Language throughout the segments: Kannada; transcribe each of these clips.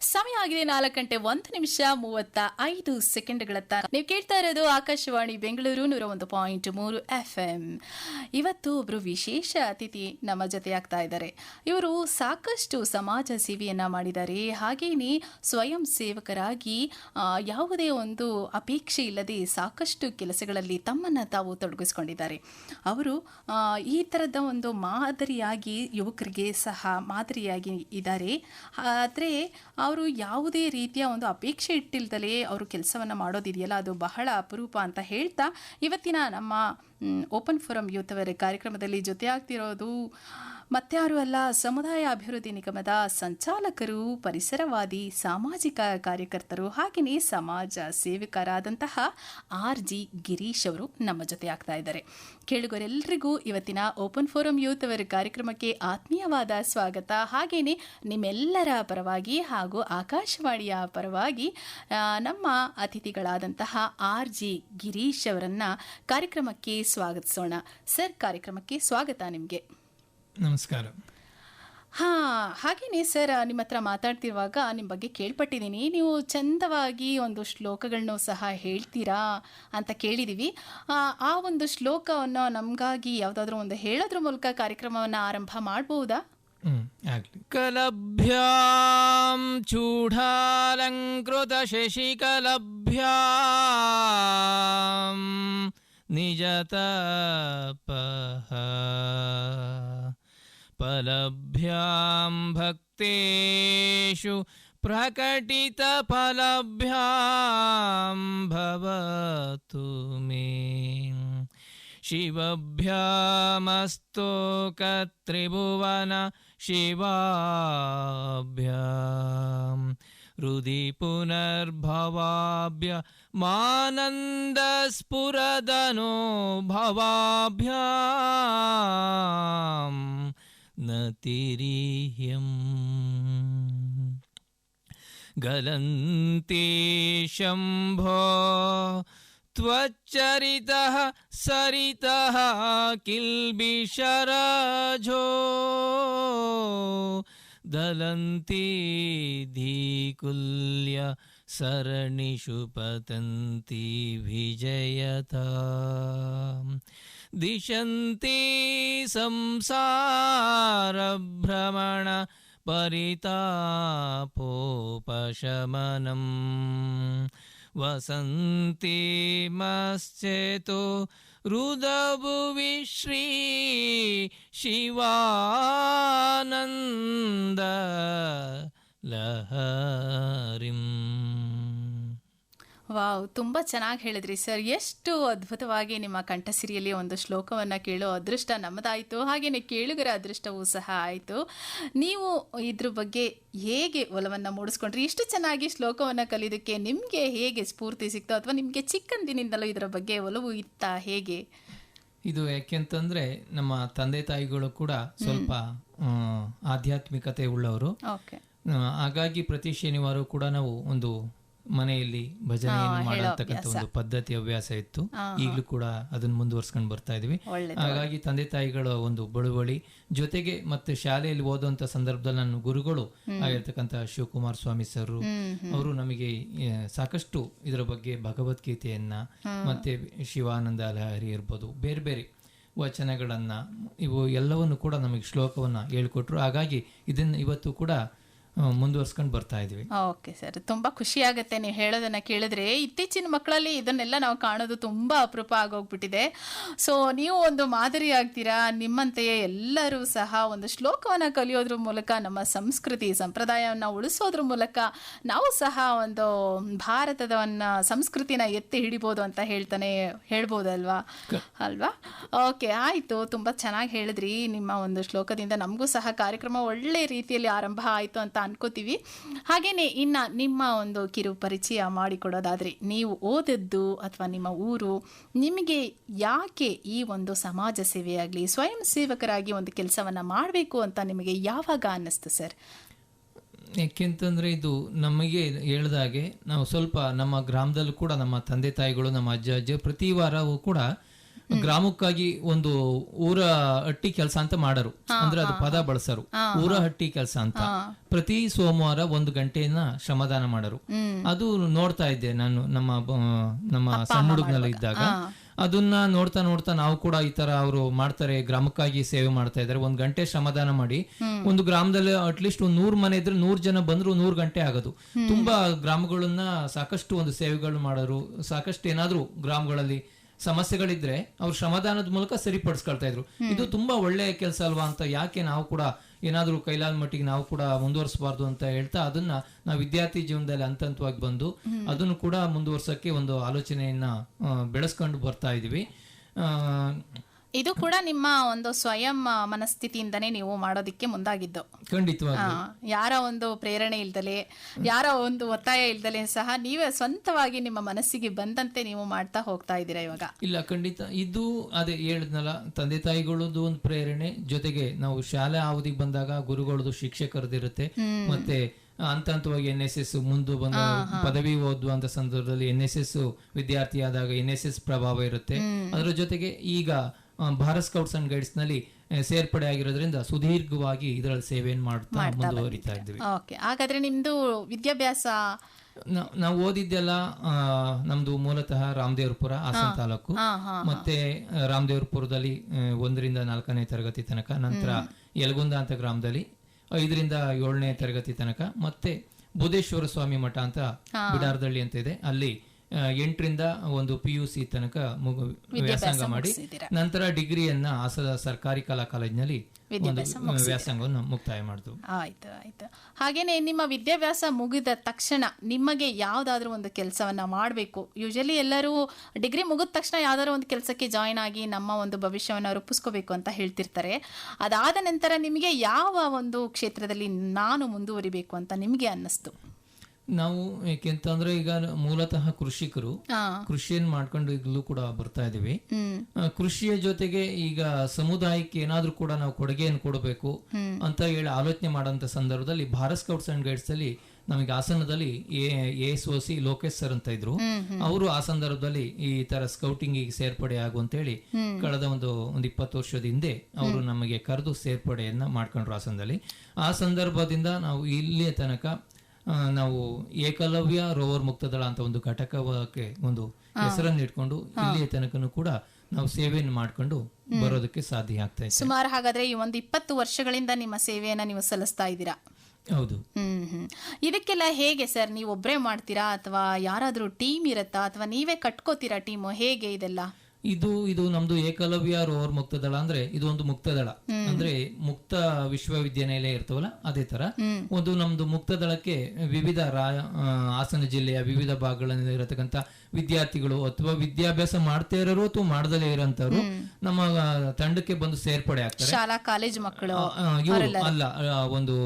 ಸಮಯ ಆಗಿದೆ 4:01:35 ನೀವು ಕೇಳ್ತಾ ಇರೋದು ಆಕಾಶವಾಣಿ ಬೆಂಗಳೂರು 101.3 FM. ಇವತ್ತು ಒಬ್ರು ವಿಶೇಷ ಅತಿಥಿ ನಮ್ಮ ಜೊತೆ ಆಗ್ತಾ ಇದ್ದಾರೆ. ಇವರು ಸಾಕಷ್ಟು ಸಮಾಜ ಸೇವೆಯನ್ನ ಮಾಡಿದ್ದಾರೆ. ಹಾಗೇನೆ ಸ್ವಯಂ ಸೇವಕರಾಗಿ ಯಾವುದೇ ಒಂದು ಅಪೇಕ್ಷೆ ಇಲ್ಲದೆ ಸಾಕಷ್ಟು ಕೆಲಸಗಳಲ್ಲಿ ತಮ್ಮನ್ನ ತಾವು ತೊಡಗಿಸಿಕೊಂಡಿದ್ದಾರೆ. ಅವರು ಈ ತರದ ಒಂದು ಮಾದರಿಯಾಗಿ ಯುವಕರಿಗೆ ಸಹ ಮಾದರಿಯಾಗಿ ಇದ್ದಾರೆ. ಆದರೆ ಅವರು ಯಾವುದೇ ರೀತಿಯ ಒಂದು ಅಪೇಕ್ಷೆ ಇಟ್ಟಿಲ್ದಲೇ ಅವರು ಕೆಲಸವನ್ನು ಮಾಡೋದಿದೆಯಲ್ಲ, ಅದು ಬಹಳ ಅಪರೂಪ ಅಂತ ಹೇಳ್ತಾ ಇವತ್ತಿನ ನಮ್ಮ ಓಪನ್ ಫೋರಂ ಯೂತ್ ಅವರ ಕಾರ್ಯಕ್ರಮದಲ್ಲಿ ಜೊತೆಯಾಗ್ತಿರೋದು ಮತ್ಯಾರು ಅಲ್ಲ, ಸಮುದಾಯ ಅಭಿವೃದ್ಧಿ ನಿಗಮದ ಸಂಚಾಲಕರು, ಪರಿಸರವಾದಿ, ಸಾಮಾಜಿಕ ಕಾರ್ಯಕರ್ತರು ಹಾಗೆಯೇ ಸಮಾಜ ಸೇವಕರಾದಂತಹ RG ಗಿರೀಶ್ ಅವರು ನಮ್ಮ ಜೊತೆ ಆಗ್ತಾ ಇದ್ದಾರೆ. ಕೇಳುಗರೆಲ್ಲರಿಗೂ ಇವತ್ತಿನ ಓಪನ್ ಫೋರಂ ಯೂತ್ ಅವರ ಕಾರ್ಯಕ್ರಮಕ್ಕೆ ಆತ್ಮೀಯವಾದ ಸ್ವಾಗತ. ಹಾಗೆಯೇ ನಿಮ್ಮೆಲ್ಲರ ಪರವಾಗಿ ಹಾಗೂ ಆಕಾಶವಾಣಿಯ ಪರವಾಗಿ ನಮ್ಮ ಅತಿಥಿಗಳಾದಂತಹ RG ಗಿರೀಶ್ ಅವರನ್ನ ಕಾರ್ಯಕ್ರಮಕ್ಕೆ ಸ್ವಾಗತಿಸೋಣ. ಸರ್, ಕಾರ್ಯಕ್ರಮಕ್ಕೆ ಸ್ವಾಗತ ನಿಮಗೆ. ನಮಸ್ಕಾರ. ಹಾಗೇನೆ ಸರ್, ನಿಮ್ಮ ಹತ್ರ ಮಾತಾಡ್ತಿರುವಾಗ ನಿಮ್ಮ ಬಗ್ಗೆ ಕೇಳ್ಪಟ್ಟಿದ್ದೀನಿ. ನೀವು ಚಂದವಾಗಿ ಒಂದು ಶ್ಲೋಕಗಳನ್ನು ಸಹ ಹೇಳ್ತೀರಾ ಅಂತ ಕೇಳಿದ್ದೀವಿ. ಆ ಒಂದು ಶ್ಲೋಕವನ್ನು ನಮಗಾಗಿ ಯಾವುದಾದ್ರೂ ಒಂದು ಹೇಳೋದ್ರ ಮೂಲಕ ಕಾರ್ಯಕ್ರಮವನ್ನು ಆರಂಭ ಮಾಡಬಹುದಾ? ಆಗ್ಲಿ. ಕಲಭ್ಯಾಂ ಚೂಢಾಲಂಕೃತ ಶಶಿಕಲಭ್ಯಾಂ ನಿಜತಪಃ ಫಲಭ್ಯಾಂ ಭಕ್ತೇಷು ಪ್ರಕಟಿತಫಲಭ್ಯಾಂ ಭವತು ಮೇ ಶಿವಭ್ಯಾಮಸ್ತೋಕತ್ರಿಭುವನ ಶಿವಾಭ್ಯಾಂ ಹೃದಿ ಪುನರ್ಭವಾಭ್ಯ ಮಾನಂದ ಸ್ಫುರದನೋ ಭವಾಭ್ಯಾಂ ನತಿರಿಹ್ಯಂ ಗಲಂತಿ ಶಂಭೋ ತ್ವಚ್ಚರಿತಃ ಸರಿತಃ ಕಿಲ್ಬಿಷರಜೋ ದಲಂತಿ ಧೀಕುಲ್ಯ ಸರಣಿಷು ಪತಂತಿ ವಿಜಯತಾ ದಿಶಂತಿ ಸಂಸಾರಭ್ರಮಣ ಪರಿತಾಪೋಪಶಮನಂ ವಸಂತಿ ಮಶ್ಚೇತೋ ಹೃದಭುವಿ ಶ್ರೀ ಶಿವಾನಂದ ಲಹರಿಂ. ವಾವ್, ತುಂಬ ಚೆನ್ನಾಗಿ ಹೇಳಿದ್ರಿ ಸರ್. ಎಷ್ಟು ಅದ್ಭುತವಾಗಿ ನಿಮ್ಮ ಕಂಠಸಿರಿಯಲ್ಲಿ ಒಂದು ಶ್ಲೋಕವನ್ನು ಕೇಳೋ ಅದೃಷ್ಟ ನಮ್ಮದಾಯಿತು, ಹಾಗೆಯೇ ಕೇಳುಗರ ಅದೃಷ್ಟವೂ ಸಹ ಆಯಿತು. ನೀವು ಇದ್ರ ಬಗ್ಗೆ ಹೇಗೆ ಒಲವನ್ನು ಮೂಡಿಸ್ಕೊಂಡ್ರಿ? ಇಷ್ಟು ಚೆನ್ನಾಗಿ ಶ್ಲೋಕವನ್ನು ಕಲಿಯೋದಕ್ಕೆ ನಿಮಗೆ ಹೇಗೆ ಸ್ಫೂರ್ತಿ ಸಿಕ್ತೋ, ಅಥವಾ ನಿಮಗೆ ಚಿಕ್ಕಂದಿನಿಂದಲೂ ಇದರ ಬಗ್ಗೆ ಒಲವು ಇತ್ತಾ, ಹೇಗೆ? ಇದು ಯಾಕೆಂತಂದ್ರೆ ನಮ್ಮ ತಂದೆ ತಾಯಿಗಳು ಕೂಡ ಸ್ವಲ್ಪ ಆಧ್ಯಾತ್ಮಿಕತೆ ಉಳ್ಳವರು. ಹಾಗಾಗಿ ಪ್ರತಿ ಶನಿವಾರ ಕೂಡ ನಾವು ಒಂದು ಮನೆಯಲ್ಲಿ ಭಜನೆಯನ್ನು ಮಾಡತಕ್ಕಂಥ ಒಂದು ಪದ್ಧತಿ ಹವ್ಯಾಸ ಇತ್ತು. ಈಗಲೂ ಕೂಡ ಅದನ್ನು ಮುಂದುವರ್ಸ್ಕೊಂಡು ಬರ್ತಾ ಇದೀವಿ. ಹಾಗಾಗಿ ತಂದೆ ತಾಯಿಗಳ ಒಂದು ಬಳುವಳಿ ಜೊತೆಗೆ ಮತ್ತೆ ಶಾಲೆಯಲ್ಲಿ ಓದುವಂತ ಸಂದರ್ಭದಲ್ಲಿ ನನ್ನ ಗುರುಗಳು ಆಗಿರ್ತಕ್ಕಂಥ ಶಿವಕುಮಾರ್ ಸ್ವಾಮಿ ಸರ್ ಅವರು ನಮಗೆ ಸಾಕಷ್ಟು ಇದರ ಬಗ್ಗೆ ಭಗವದ್ಗೀತೆಯನ್ನ ಮತ್ತೆ ಶಿವಾನಂದ ಲಹರಿ ಇರ್ಬೋದು, ಬೇರೆ ಬೇರೆ ವಚನಗಳನ್ನ, ಇವು ಎಲ್ಲವನ್ನು ಕೂಡ ನಮಗೆ ಶ್ಲೋಕವನ್ನ ಹೇಳ್ಕೊಟ್ರು. ಹಾಗಾಗಿ ಇದನ್ನ ಇವತ್ತು ಕೂಡ ಮುಂದುವರ್ಸ್ಕೊಂಡು ಬರ್ತಾ ಇದ್ವಿ. ಓಕೆ ಸರ್, ತುಂಬಾ ಖುಷಿ ಆಗುತ್ತೆ ನೀವು ಹೇಳೋದನ್ನ ಕೇಳಿದ್ರೆ. ಇತ್ತೀಚಿನ ಮಕ್ಕಳಲ್ಲಿ ಇದನ್ನೆಲ್ಲ ನಾವು ಕಾಣೋದು ತುಂಬಾ ಅಪರೂಪ ಆಗೋಗ್ಬಿಟ್ಟಿದೆ. ಸೊ ನೀವು ಒಂದು ಮಾದರಿ ಆಗ್ತೀರಾ. ನಿಮ್ಮಂತೆಯೇ ಎಲ್ಲರೂ ಸಹ ಒಂದು ಶ್ಲೋಕವನ್ನ ಕಲಿಯೋದ್ರ ಮೂಲಕ ನಮ್ಮ ಸಂಸ್ಕೃತಿ ಸಂಪ್ರದಾಯವನ್ನು ಉಳಿಸೋದ್ರ ಮೂಲಕ ನಾವು ಸಹ ಒಂದು ಭಾರತದ ಸಂಸ್ಕೃತಿನ ಎತ್ತಿ ಹಿಡಿಬೋದು ಅಂತ ಹೇಳ್ಬೋದಲ್ವಾ ಅಲ್ವಾ? ಓಕೆ, ಆಯ್ತು, ತುಂಬಾ ಚೆನ್ನಾಗಿ ಹೇಳಿದ್ರಿ. ನಿಮ್ಮ ಒಂದು ಶ್ಲೋಕದಿಂದ ನಮಗೂ ಸಹ ಕಾರ್ಯಕ್ರಮ ಒಳ್ಳೆ ರೀತಿಯಲ್ಲಿ ಆರಂಭ ಆಯಿತು ಅಂತ ಅನ್ಕೋತೀವಿ. ಹಾಗೇನೆ ಇನ್ನ ನಿಮ್ಮ ಒಂದು ಕಿರು ಪರಿಚಯ ಮಾಡಿಕೊಡೋದಾದ್ರೆ, ನೀವು ಓದದ್ದು ಅಥವಾ ನಿಮ್ಮ ಊರು, ನಿಮಗೆ ಯಾಕೆ ಈ ಒಂದು ಸಮಾಜ ಸೇವೆಯಾಗಲಿ ಸ್ವಯಂ ಸೇವಕರಾಗಿ ಒಂದು ಕೆಲಸವನ್ನ ಮಾಡಬೇಕು ಅಂತ ನಿಮಗೆ ಯಾವಾಗ ಅನ್ನಿಸ್ತು ಸರ್? ಯಾಕೆಂತಂದ್ರೆ ಇದು ನಮಗೆ ಹೇಳ್ದಾಗೆ ನಾವು ಸ್ವಲ್ಪ ನಮ್ಮ ಗ್ರಾಮದಲ್ಲೂ ಕೂಡ ನಮ್ಮ ತಂದೆ ತಾಯಿಗಳು, ನಮ್ಮ ಅಜ್ಜ ಪ್ರತಿ ವಾರವೂ ಕೂಡ ಗ್ರಾಮಕ್ಕಾಗಿ ಒಂದು ಊರ ಹಟ್ಟಿ ಕೆಲಸ ಅಂತ ಮಾಡರು, ಅಂದ್ರೆ ಅದು ಪದ ಬಳಸರು, ಊರ ಹಟ್ಟಿ ಕೆಲಸ ಅಂತ ಪ್ರತಿ ಸೋಮವಾರ 1 ಗಂಟೆಯನ್ನ ಶ್ರಮದಾನ ಮಾಡರು. ಅದು ನೋಡ್ತಾ ಇದ್ದೆ ನಾನು ನಮ್ಮ ಸಣ್ಣ ಹುಡುಗನಲ್ಲಿ ಇದ್ದಾಗ. ಅದನ್ನ ನೋಡ್ತಾ ನೋಡ್ತಾ ನಾವು ಕೂಡ ಈ ತರ ಅವರು ಮಾಡ್ತಾರೆ, ಗ್ರಾಮಕ್ಕಾಗಿ ಸೇವೆ ಮಾಡ್ತಾ ಇದ್ದಾರೆ, 1 ಗಂಟೆ ಶ್ರಮದಾನ ಮಾಡಿ ಒಂದು ಗ್ರಾಮದಲ್ಲಿ ಅಟ್ಲೀಸ್ಟ್ 100 ಮನೆ ಇದ್ರೆ 100 ಜನ ಬಂದ್ರು 100 ಗಂಟೆ ಆಗೋದು. ತುಂಬಾ ಗ್ರಾಮಗಳನ್ನ ಸಾಕಷ್ಟು ಒಂದು ಸೇವೆಗಳು ಮಾಡೋರು. ಸಾಕಷ್ಟು ಏನಾದ್ರು ಗ್ರಾಮಗಳಲ್ಲಿ ಸಮಸ್ಯೆಗಳಿದ್ರೆ ಅವ್ರು ಶ್ರಮದಾನದ ಮೂಲಕ ಸರಿಪಡಿಸ್ಕೊಳ್ತಾ ಇದ್ರು. ಇದು ತುಂಬಾ ಒಳ್ಳೆ ಕೆಲಸ ಅಲ್ವಾ ಅಂತ, ಯಾಕೆ ನಾವು ಕೂಡ ಏನಾದ್ರೂ ಕೈಲಾದ ಮಟ್ಟಿಗೆ ನಾವು ಕೂಡ ಮುಂದುವರಿಸಬಾರ್ದು ಅಂತ ಹೇಳ್ತಾ ಅದನ್ನ ನಾವು ವಿದ್ಯಾರ್ಥಿ ಜೀವನದಲ್ಲಿ ಹಂತವಾಗಿ ಬಂದು ಅದನ್ನು ಕೂಡ ಮುಂದುವರ್ಸಕ್ಕೆ ಒಂದು ಆಲೋಚನೆಯನ್ನ ಬೆಳೆಸ್ಕೊಂಡು ಬರ್ತಾ ಇದೀವಿ. ಇದು ಕೂಡ ನಿಮ್ಮ ಒಂದು ಸ್ವಯಂ ಮನಸ್ಥಿತಿಯಿಂದನೇ ನೀವು ಮಾಡೋದಿಕ್ಕೆ ಮುಂದಾಗಿದ್ದು. ಖಂಡಿತವಾಗಿ ಯಾರ ಒಂದು ಪ್ರೇರಣೆ ಇಲ್ದಲೆ, ಯಾರ ಒಂದು ಒತ್ತಾಯ ಇಲ್ದಲೆ ಸಹ ನೀವೇ ಸ್ವಂತವಾಗಿ ನಿಮ್ಮ ಮನಸ್ಸಿಗೆ ಬಂದಂತೆ ನೀವು ಮಾಡ್ತಾ ಹೋಗ್ತಾ ಇದ್ದೀರಾ ಇವಾಗ. ಇಲ್ಲ, ಖಂಡಿತ ಇದು ಅದೇ ಹೇಳಿದ್ನಲ್ಲ, ತಂದೆ ತಾಯಿಗಳದ್ದು ಒಂದು ಪ್ರೇರಣೆ, ಜೊತೆಗೆ ನಾವು ಶಾಲೆ ಅವಧಿಗೆ ಬಂದಾಗ ಗುರುಗಳದ್ದು ಶಿಕ್ಷಕರದಿರುತ್ತೆ, ಮತ್ತೆ ಹಂತವಾಗಿ NSS ಮುಂದೆ ಬಂದ ಪದವಿ ಓದುವಂತ ಸಂದರ್ಭದಲ್ಲಿ NSS ವಿದ್ಯಾರ್ಥಿ ಆದಾಗ NSS ಪ್ರಭಾವ ಇರುತ್ತೆ. ಅದರ ಜೊತೆಗೆ ಈಗ ಭಾರತ್ ಸ್ಕೌಟ್ಸ್ ಅಂಡ್ ಗೈಡ್ಸ್ ನಲ್ಲಿ ಸೇರ್ಪಡೆ ಆಗಿರೋದ್ರಿಂದ ಸುದೀರ್ಘವಾಗಿ ಇದರಲ್ಲಿ ಸೇವೆಯನ್ನು ಮಾಡ್ತಾ ಮುಂದುವರಿತಾ ಇದ್ದೀವಿ. ಹಾಗಾದ್ರೆ ನಿಮ್ದು ವಿದ್ಯಾಭ್ಯಾಸ ನಾವು ಓದಿದ್ದೆಲ್ಲ ನಮ್ದು ಮೂಲತಃ ರಾಮದೇವ್ರಪುರ ಹಾಸನ ತಾಲೂಕು, ಮತ್ತೆ ರಾಮದೇವ್ರಪುರದಲ್ಲಿ 1 ರಿಂದ 4ನೇ ತರಗತಿ ತನಕ, ನಂತರ ಯಲಗುಂದ ಅಂತ ಗ್ರಾಮದಲ್ಲಿ 5 ರಿಂದ 7ನೇ ತರಗತಿ ತನಕ, ಮತ್ತೆ ಬುಧೇಶ್ವರ ಸ್ವಾಮಿ ಮಠ ಅಂತ ಬಿಡಾರದಳ್ಳಿ ಅಂತ ಇದೆ, ಅಲ್ಲಿ 8 ರಿಂದ ಒಂದು PUC ತನಕ ವ್ಯಾಸಂಗ ಮಾಡಿ ನಂತರ ಡಿಗ್ರಿಯನ್ನ ಹಾಸನ ಸರ್ಕಾರಿ ಕಲಾ ಕಾಲೇಜಿನಲ್ಲಿ ವ್ಯಾಸಂಗವನ್ನು ಮುಕ್ತಾಯ ಮಾಡಿದ್ವು. ಆಯ್ತು. ಹಾಗೇನೆ ನಿಮ್ಮ ವಿದ್ಯಾಭ್ಯಾಸ ಮುಗಿದ ತಕ್ಷಣ ನಿಮಗೆ ಯಾವ್ದಾದ್ರು ಒಂದು ಕೆಲಸವನ್ನ ಮಾಡಬೇಕು, ಯೂಶಲಿ ಎಲ್ಲರೂ ಡಿಗ್ರಿ ಮುಗಿದ ತಕ್ಷಣ ಯಾವ್ದಾದ್ರು ಒಂದು ಕೆಲಸಕ್ಕೆ ಜಾಯಿನ್ ಆಗಿ ನಮ್ಮ ಒಂದು ಭವಿಷ್ಯವನ್ನು ರೂಪಿಸ್ಕೋಬೇಕು ಅಂತ ಹೇಳ್ತಿರ್ತಾರೆ. ಅದಾದ ನಂತರ ನಿಮಗೆ ಯಾವ ಒಂದು ಕ್ಷೇತ್ರದಲ್ಲಿ ನಾನು ಮುಂದುವರಿಬೇಕು ಅಂತ ನಿಮ್ಗೆ ಅನ್ನಿಸ್ತು? ನಾವು ಯಾಕೆಂತಂದ್ರೆ ಈಗ ಮೂಲತಃ ಕೃಷಿಕರು, ಕೃಷಿಯನ್ನು ಮಾಡ್ಕೊಂಡು ಈಗಲೂ ಕೂಡ ಬರ್ತಾ ಇದೀವಿ. ಕೃಷಿಯ ಜೊತೆಗೆ ಈಗ ಸಮುದಾಯಕ್ಕೆ ಏನಾದ್ರೂ ಕೂಡ ನಾವು ಕೊಡುಗೆಯನ್ನು ಕೊಡಬೇಕು ಅಂತ ಹೇಳಿ ಆಲೋಚನೆ ಮಾಡೋಂಥ ಸಂದರ್ಭದಲ್ಲಿ ಭಾರತ್ ಸ್ಕೌಟ್ಸ್ ಅಂಡ್ ಗೈಡ್ಸ್ ಅಲ್ಲಿ ನಮಗೆ ಹಾಸನದಲ್ಲಿ ASOC ಲೋಕೇಶ್ ಸರ್ ಅಂತ ಇದ್ರು. ಅವರು ಆ ಸಂದರ್ಭದಲ್ಲಿ ಈ ತರ ಸ್ಕೌಟಿಂಗ್ ಸೇರ್ಪಡೆ ಆಗುವಂತೇಳಿ ಕಳೆದ ಒಂದು 20 ವರ್ಷದ ಹಿಂದೆ ಅವರು ನಮಗೆ ಕರೆದು ಸೇರ್ಪಡೆಯನ್ನ ಮಾಡ್ಕೊಂಡ್ರು ಹಾಸನದಲ್ಲಿ. ಆ ಸಂದರ್ಭದಿಂದ ನಾವು ಇಲ್ಲಿಯ ತನಕ ನಾವು ಏಕಲವ್ಯ ರೋವರ್ ಮುಕ್ತದಳ ಅಂತ ಒಂದು ಘಟಕಕ್ಕೆ ಒಂದು ಹೆಸರನ್ನು ಇಟ್ಕೊಂಡು ಇಲ್ಲಿಯ ತನಕನೂ ಕೂಡ ನಾವು ಸೇವೆಯನ್ನು ಮಾಡ್ಕೊಂಡು ಬರೋದಕ್ಕೆ ಸಾಧ್ಯ ಆಗ್ತಾ ಇದೆ. ಸುಮಾರು ಹಾಗಾದ್ರೆ ಈ ಒಂದು 20 ವರ್ಷಗಳಿಂದ ನಿಮ್ಮ ಸೇವೆಯನ್ನ ನೀವು ಸಲ್ಲಿಸ್ತಾ ಇದ್ದೀರಾ? ಹೌದು. ಇದಕ್ಕೆಲ್ಲ ಹೇಗೆ ಸರ್, ನೀವು ಒಬ್ಬರೇ ಮಾಡ್ತೀರಾ ಅಥವಾ ಯಾರಾದ್ರೂ ಟೀಮ್ ಇರತ್ತಾ ಅಥವಾ ನೀವೇ ಕಟ್ಕೋತೀರಾ ಟೀಮು, ಹೇಗೆ ಇದೆಲ್ಲ? ಇದು ನಮ್ದು ಏಕಲವ್ಯ ರೋವರ್ ಮುಕ್ತದಳ ಅಂದ್ರೆ ಇದು ಒಂದು ಮುಕ್ತದಳ ಅಂದ್ರೆ ಮುಕ್ತ ವಿಶ್ವವಿದ್ಯಾನಿಲಯ ಇರ್ತವಲ್ಲ ಅದೇ ತರ ಒಂದು ನಮ್ದು ಮುಕ್ತದಳಕ್ಕೆ ವಿವಿಧ ಹಾಸನ ಜಿಲ್ಲೆಯ ವಿವಿಧ ಭಾಗಗಳಲ್ಲಿ ಇರತಕ್ಕಂತ ವಿದ್ಯಾರ್ಥಿಗಳು ಅಥವಾ ವಿದ್ಯಾಭ್ಯಾಸ ಮಾಡ್ತಾ ಇರೋರು ಅಥವಾ ಮಾಡದಲ್ಲೇ ಇರೋಂತವ್ರು ನಮ್ಮ ತಂಡಕ್ಕೆ ಬಂದು ಸೇರ್ಪಡೆ ಆಗ್ತಾರೆ. ಶಾಲಾ ಕಾಲೇಜು ಮಕ್ಕಳು ಅಲ್ಲ, ಒಂದು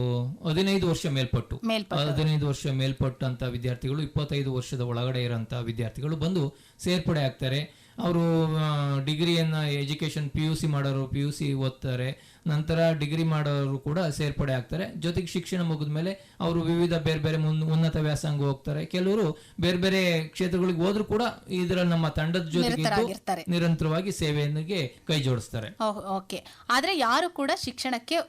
15 ವರ್ಷ ಮೇಲ್ಪಟ್ಟು 15 ವರ್ಷ ಮೇಲ್ಪಟ್ಟು ಅಂತ ವಿದ್ಯಾರ್ಥಿಗಳು, 25 ವರ್ಷದ ಒಳಗಡೆ ಇರೋಂತ ವಿದ್ಯಾರ್ಥಿಗಳು ಬಂದು ಸೇರ್ಪಡೆ ಆಗ್ತಾರೆ. ಅವರು ಡಿಗ್ರಿಯನ್ನ ಎಜುಕೇಶನ್ PUC ಮಾಡೋರು PUC ಓದ್ತಾರೆ, ನಂತರ ಡಿಗ್ರಿ ಮಾಡೋರು ಕೂಡ ಸೇರ್ಪಡೆ ಆಗ್ತಾರೆ. ಜೊತೆಗೆ ಶಿಕ್ಷಣ ಮುಗಿದ ಮೇಲೆ ಅವರು ವಿವಿಧ ಬೇರೆ ಬೇರೆ ಉನ್ನತ ವ್ಯಾಸಂಗ ಹೋಗ್ತಾರೆ. ಕೆಲವರು ಬೇರೆ ಬೇರೆ ಕ್ಷೇತ್ರಗಳಿಗೆ ಹೋದ್ರು ಕೂಡ ಇದರಲ್ಲಿ ನಮ್ಮ ತಂಡದ ಜೊತೆಗೆ ನಿರಂತರವಾಗಿ ಸೇವೆಗೆ ಕೈ ಜೋಡಿಸ್ತಾರೆ. ಓಕೆ, ಆದ್ರೆ ಯಾರು ಕೂಡ ಶಿಕ್ಷಣಕ್ಕೆ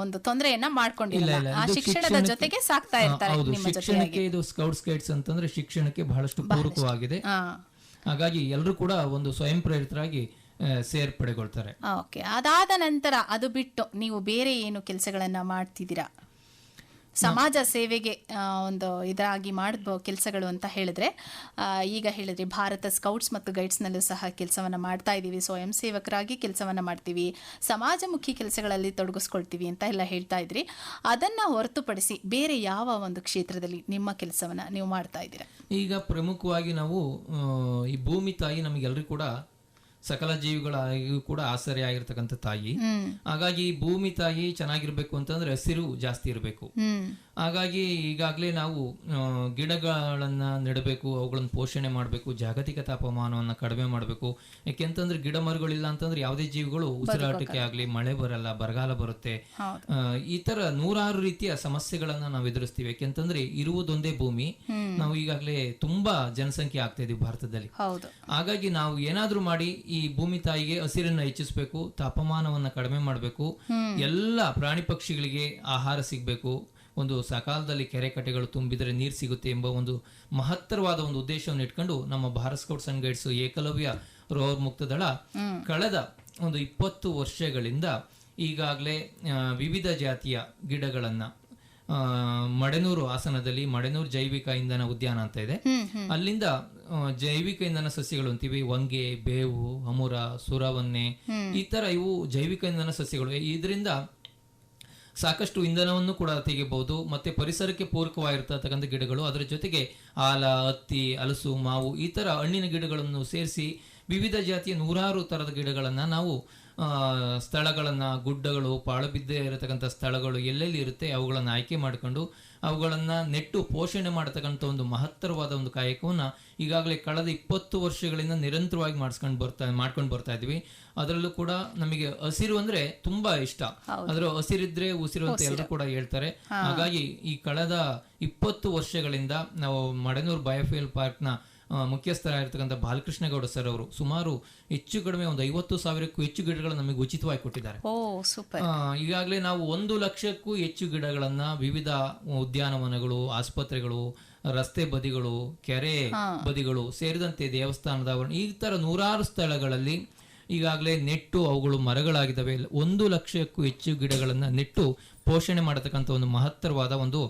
ಒಂದು ತೊಂದರೆಯನ್ನ ಮಾಡ್ಕೊಂಡಿಲ್ಲ, ಶಿಕ್ಷಣದ ಜೊತೆಗೆ ಸಾಕ್ತಾ ಇರ್ತಾರೆ. ಹೌದು, ಶಿಕ್ಷಣಕ್ಕೆ ಇದು ಸ್ಕೌಟ್ಸ್ ಗೈಡ್ಸ್ ಅಂತಂದ್ರೆ ಶಿಕ್ಷಣಕ್ಕೆ ಬಹಳಷ್ಟು ಪೂರಕವಾಗಿದೆ. ಹಾಗಾಗಿ ಎಲ್ಲರೂ ಕೂಡ ಒಂದು ಸ್ವಯಂ ಪ್ರೇರಿತರಾಗಿ ಸೇರ್ಪಡೆಗೊಳ್ತಾರೆ. ಓಕೆ, ಅದಾದ ನಂತರ ಅದು ಬಿಟ್ಟು ನೀವು ಬೇರೆ ಏನು ಕೆಲಸಗಳನ್ನ ಮಾಡ್ತಿದ್ದೀರಾ? ಸಮಾಜ ಸೇವೆಗೆ ಒಂದು ಇದರಾಗಿ ಮಾಡೋ ಕೆಲಸಗಳು ಅಂತ ಹೇಳಿದ್ರೆ, ಈಗ ಹೇಳಿದ್ರಿ ಭಾರತ ಸ್ಕೌಟ್ಸ್ ಮತ್ತು ಗೈಡ್ಸ್ನಲ್ಲೂ ಸಹ ಕೆಲಸವನ್ನು ಮಾಡ್ತಾ ಇದ್ದೀವಿ, ಸ್ವಯಂ ಸೇವಕರಾಗಿ ಕೆಲಸವನ್ನು ಮಾಡ್ತೀವಿ, ಸಮಾಜಮುಖಿ ಕೆಲಸಗಳಲ್ಲಿ ತೊಡಗಿಸ್ಕೊಳ್ತೀವಿ ಅಂತ ಎಲ್ಲ ಹೇಳ್ತಾ ಇದ್ರಿ. ಅದನ್ನು ಹೊರತುಪಡಿಸಿ ಬೇರೆ ಯಾವ ಒಂದು ಕ್ಷೇತ್ರದಲ್ಲಿ ನಿಮ್ಮ ಕೆಲಸವನ್ನು ನೀವು ಮಾಡ್ತಾ ಇದ್ದೀರಾ? ಈಗ ಪ್ರಮುಖವಾಗಿ ನಾವು ಈ ಭೂಮಿ ತಾಯಿ ನಮಗೆಲ್ಲರೂ ಕೂಡ ಸಕಲ ಜೀವಿಗಳಿಗೂ ಕೂಡ ಆಸರೆ ಆಗಿರ್ತಕ್ಕಂಥ ತಾಯಿ. ಹಾಗಾಗಿ ಭೂಮಿ ತಾಯಿ ಚೆನ್ನಾಗಿರ್ಬೇಕು ಅಂತಂದ್ರೆ ಹಸಿರು ಜಾಸ್ತಿ ಇರಬೇಕು. ಹಾಗಾಗಿ ಈಗಾಗಲೇ ನಾವು ಗಿಡಗಳನ್ನ ನೆಡಬೇಕು, ಅವುಗಳನ್ನ ಪೋಷಣೆ ಮಾಡಬೇಕು, ಜಾಗತಿಕ ತಾಪಮಾನವನ್ನ ಕಡಿಮೆ ಮಾಡಬೇಕು. ಯಾಕೆಂತಂದ್ರೆ ಗಿಡ ಮರಗಳಿಲ್ಲ ಅಂತಂದ್ರೆ ಯಾವುದೇ ಜೀವಿಗಳು ಉಸಿರಾಟಕ್ಕೆ ಆಗ್ಲಿ, ಮಳೆ ಬರಲ್ಲ, ಬರಗಾಲ ಬರುತ್ತೆ. ಈ ತರ 106 ರೀತಿಯ ಸಮಸ್ಯೆಗಳನ್ನ ನಾವು ಎದುರಿಸ್ತೀವಿ. ಯಾಕೆಂತಂದ್ರೆ ಇರುವುದೊಂದೇ ಭೂಮಿ, ನಾವು ಈಗಾಗಲೇ ತುಂಬಾ ಜನಸಂಖ್ಯೆ ಆಗ್ತಾ ಇದೀವಿ ಭಾರತದಲ್ಲಿ. ಹಾಗಾಗಿ ನಾವು ಏನಾದ್ರೂ ಮಾಡಿ ಈ ಈ ಭೂಮಿ ತಾಯಿಗೆ ಹಸಿರನ್ನ ಹೆಚ್ಚಿಸಬೇಕು, ತಾಪಮಾನವನ್ನ ಕಡಿಮೆ ಮಾಡಬೇಕು, ಎಲ್ಲ ಪ್ರಾಣಿ ಪಕ್ಷಿಗಳಿಗೆ ಆಹಾರ ಸಿಗಬೇಕು, ಒಂದು ಸಕಾಲದಲ್ಲಿ ಕೆರೆ ಕಟ್ಟೆಗಳು ತುಂಬಿದರೆ ನೀರು ಸಿಗುತ್ತೆ ಎಂಬ ಒಂದು ಮಹತ್ತರವಾದ ಒಂದು ಉದ್ದೇಶವನ್ನು ಇಟ್ಕೊಂಡು ನಮ್ಮ Bharat Scouts and Guides Ekalavya Rover ಮುಕ್ತ ದಳ ಕಳೆದ ಒಂದು 20 ವರ್ಷಗಳಿಂದ ಈಗಾಗಲೇ ವಿವಿಧ ಜಾತಿಯ ಗಿಡಗಳನ್ನ ಮಡೆನೂರು ಹಾಸನದಲ್ಲಿ ಮಡೆನೂರು ಜೈವಿಕ ಇಂಧನ ಉದ್ಯಾನ ಅಂತ ಇದೆ, ಅಲ್ಲಿಂದ ಜೈವಿಕ ಇಂಧನ ಸಸ್ಯಗಳು ಅಂತೀವಿ, ವಂಗೆ, ಬೇವು, ಅಮುರ, ಸುರವನ್ನೆ, ಈ ತರ ಇವು ಜೈವಿಕ ಇಂಧನ ಸಸ್ಯಗಳು. ಇದರಿಂದ ಸಾಕಷ್ಟು ಇಂಧನವನ್ನು ಕೂಡ ತೆಗಿಬಹುದು, ಮತ್ತೆ ಪರಿಸರಕ್ಕೆ ಪೂರಕವಾಗಿರ್ತಕ್ಕಂಥ ಗಿಡಗಳು. ಅದರ ಜೊತೆಗೆ ಆಲ, ಹತ್ತಿ, ಹಲಸು, ಮಾವು ಈ ತರ ಹಣ್ಣಿನ ಗಿಡಗಳನ್ನು ಸೇರಿಸಿ ವಿವಿಧ ಜಾತಿಯ 100 ತರದ ಗಿಡಗಳನ್ನ ನಾವು ಸ್ಥಳಗಳನ್ನ, ಗುಡ್ಡಗಳು, ಪಾಳು ಬಿದ್ದೇ ಇರತಕ್ಕಂಥ ಸ್ಥಳಗಳು ಎಲ್ಲೆಲ್ಲಿ ಇರುತ್ತೆ ಅವುಗಳನ್ನು ಆಯ್ಕೆ ಮಾಡಿಕೊಂಡು ಅವುಗಳನ್ನ ನೆಟ್ಟು ಪೋಷಣೆ ಮಾಡತಕ್ಕಂಥ ಒಂದು ಮಹತ್ತರವಾದ ಒಂದು ಕಾಯಕವನ್ನ ಈಗಾಗಲೇ ಕಳೆದ 20 ವರ್ಷಗಳಿಂದ ನಿರಂತರವಾಗಿ ಮಾಡ್ಕೊಂಡು ಬರ್ತಾ ಇದ್ವಿ. ಅದರಲ್ಲೂ ಕೂಡ ನಮಗೆ ಹಸಿರು ಅಂದ್ರೆ ತುಂಬಾ ಇಷ್ಟ. ಅದರ ಹಸಿರಿದ್ರೆ ಉಸಿರು ಅಂತ ಎಲ್ಲರೂ ಕೂಡ ಹೇಳ್ತಾರೆ. ಹಾಗಾಗಿ ಈ ಕಳೆದ 20 ವರ್ಷಗಳಿಂದ ನಾವು ಮಡೆನೂರು ಬಯೋಫ್ಯೂಯಲ್ ಪಾರ್ಕ್ ನ ಮುಖ್ಯಸ್ಥರಾಗಿರ್ತಕ್ಕಂಥ ಬಾಲಕೃಷ್ಣ ಗೌಡ ಸರ್ ಅವರು ಸುಮಾರು ಹೆಚ್ಚು ಕಡಿಮೆ ಒಂದು 50,000ಕ್ಕೂ ಹೆಚ್ಚು ಗಿಡಗಳನ್ನು ನಮಗೆ ಉಚಿತವಾಗಿ ಕೊಟ್ಟಿದ್ದಾರೆ. ಈಗಾಗಲೇ ನಾವು 1 ಲಕ್ಷಕ್ಕೂ ಹೆಚ್ಚು ಗಿಡಗಳನ್ನ ವಿವಿಧ ಉದ್ಯಾನವನಗಳು, ಆಸ್ಪತ್ರೆಗಳು, ರಸ್ತೆ ಬದಿಗಳು, ಕೆರೆ ಬದಿಗಳು ಸೇರಿದಂತೆ ದೇವಸ್ಥಾನದ ಆವರಣ ಈ ತರ 100 ಸ್ಥಳಗಳಲ್ಲಿ ಈಗಾಗಲೇ ನೆಟ್ಟು ಅವುಗಳು ಮರಗಳಾಗಿದ್ದಾವೆ. 1 ಲಕ್ಷಕ್ಕೂ ಹೆಚ್ಚು ಗಿಡಗಳನ್ನ ನೆಟ್ಟು ಪೋಷಣೆ ಮಾಡತಕ್ಕಂಥ ಒಂದು ಮಹತ್ತರವಾದ ಒಂದು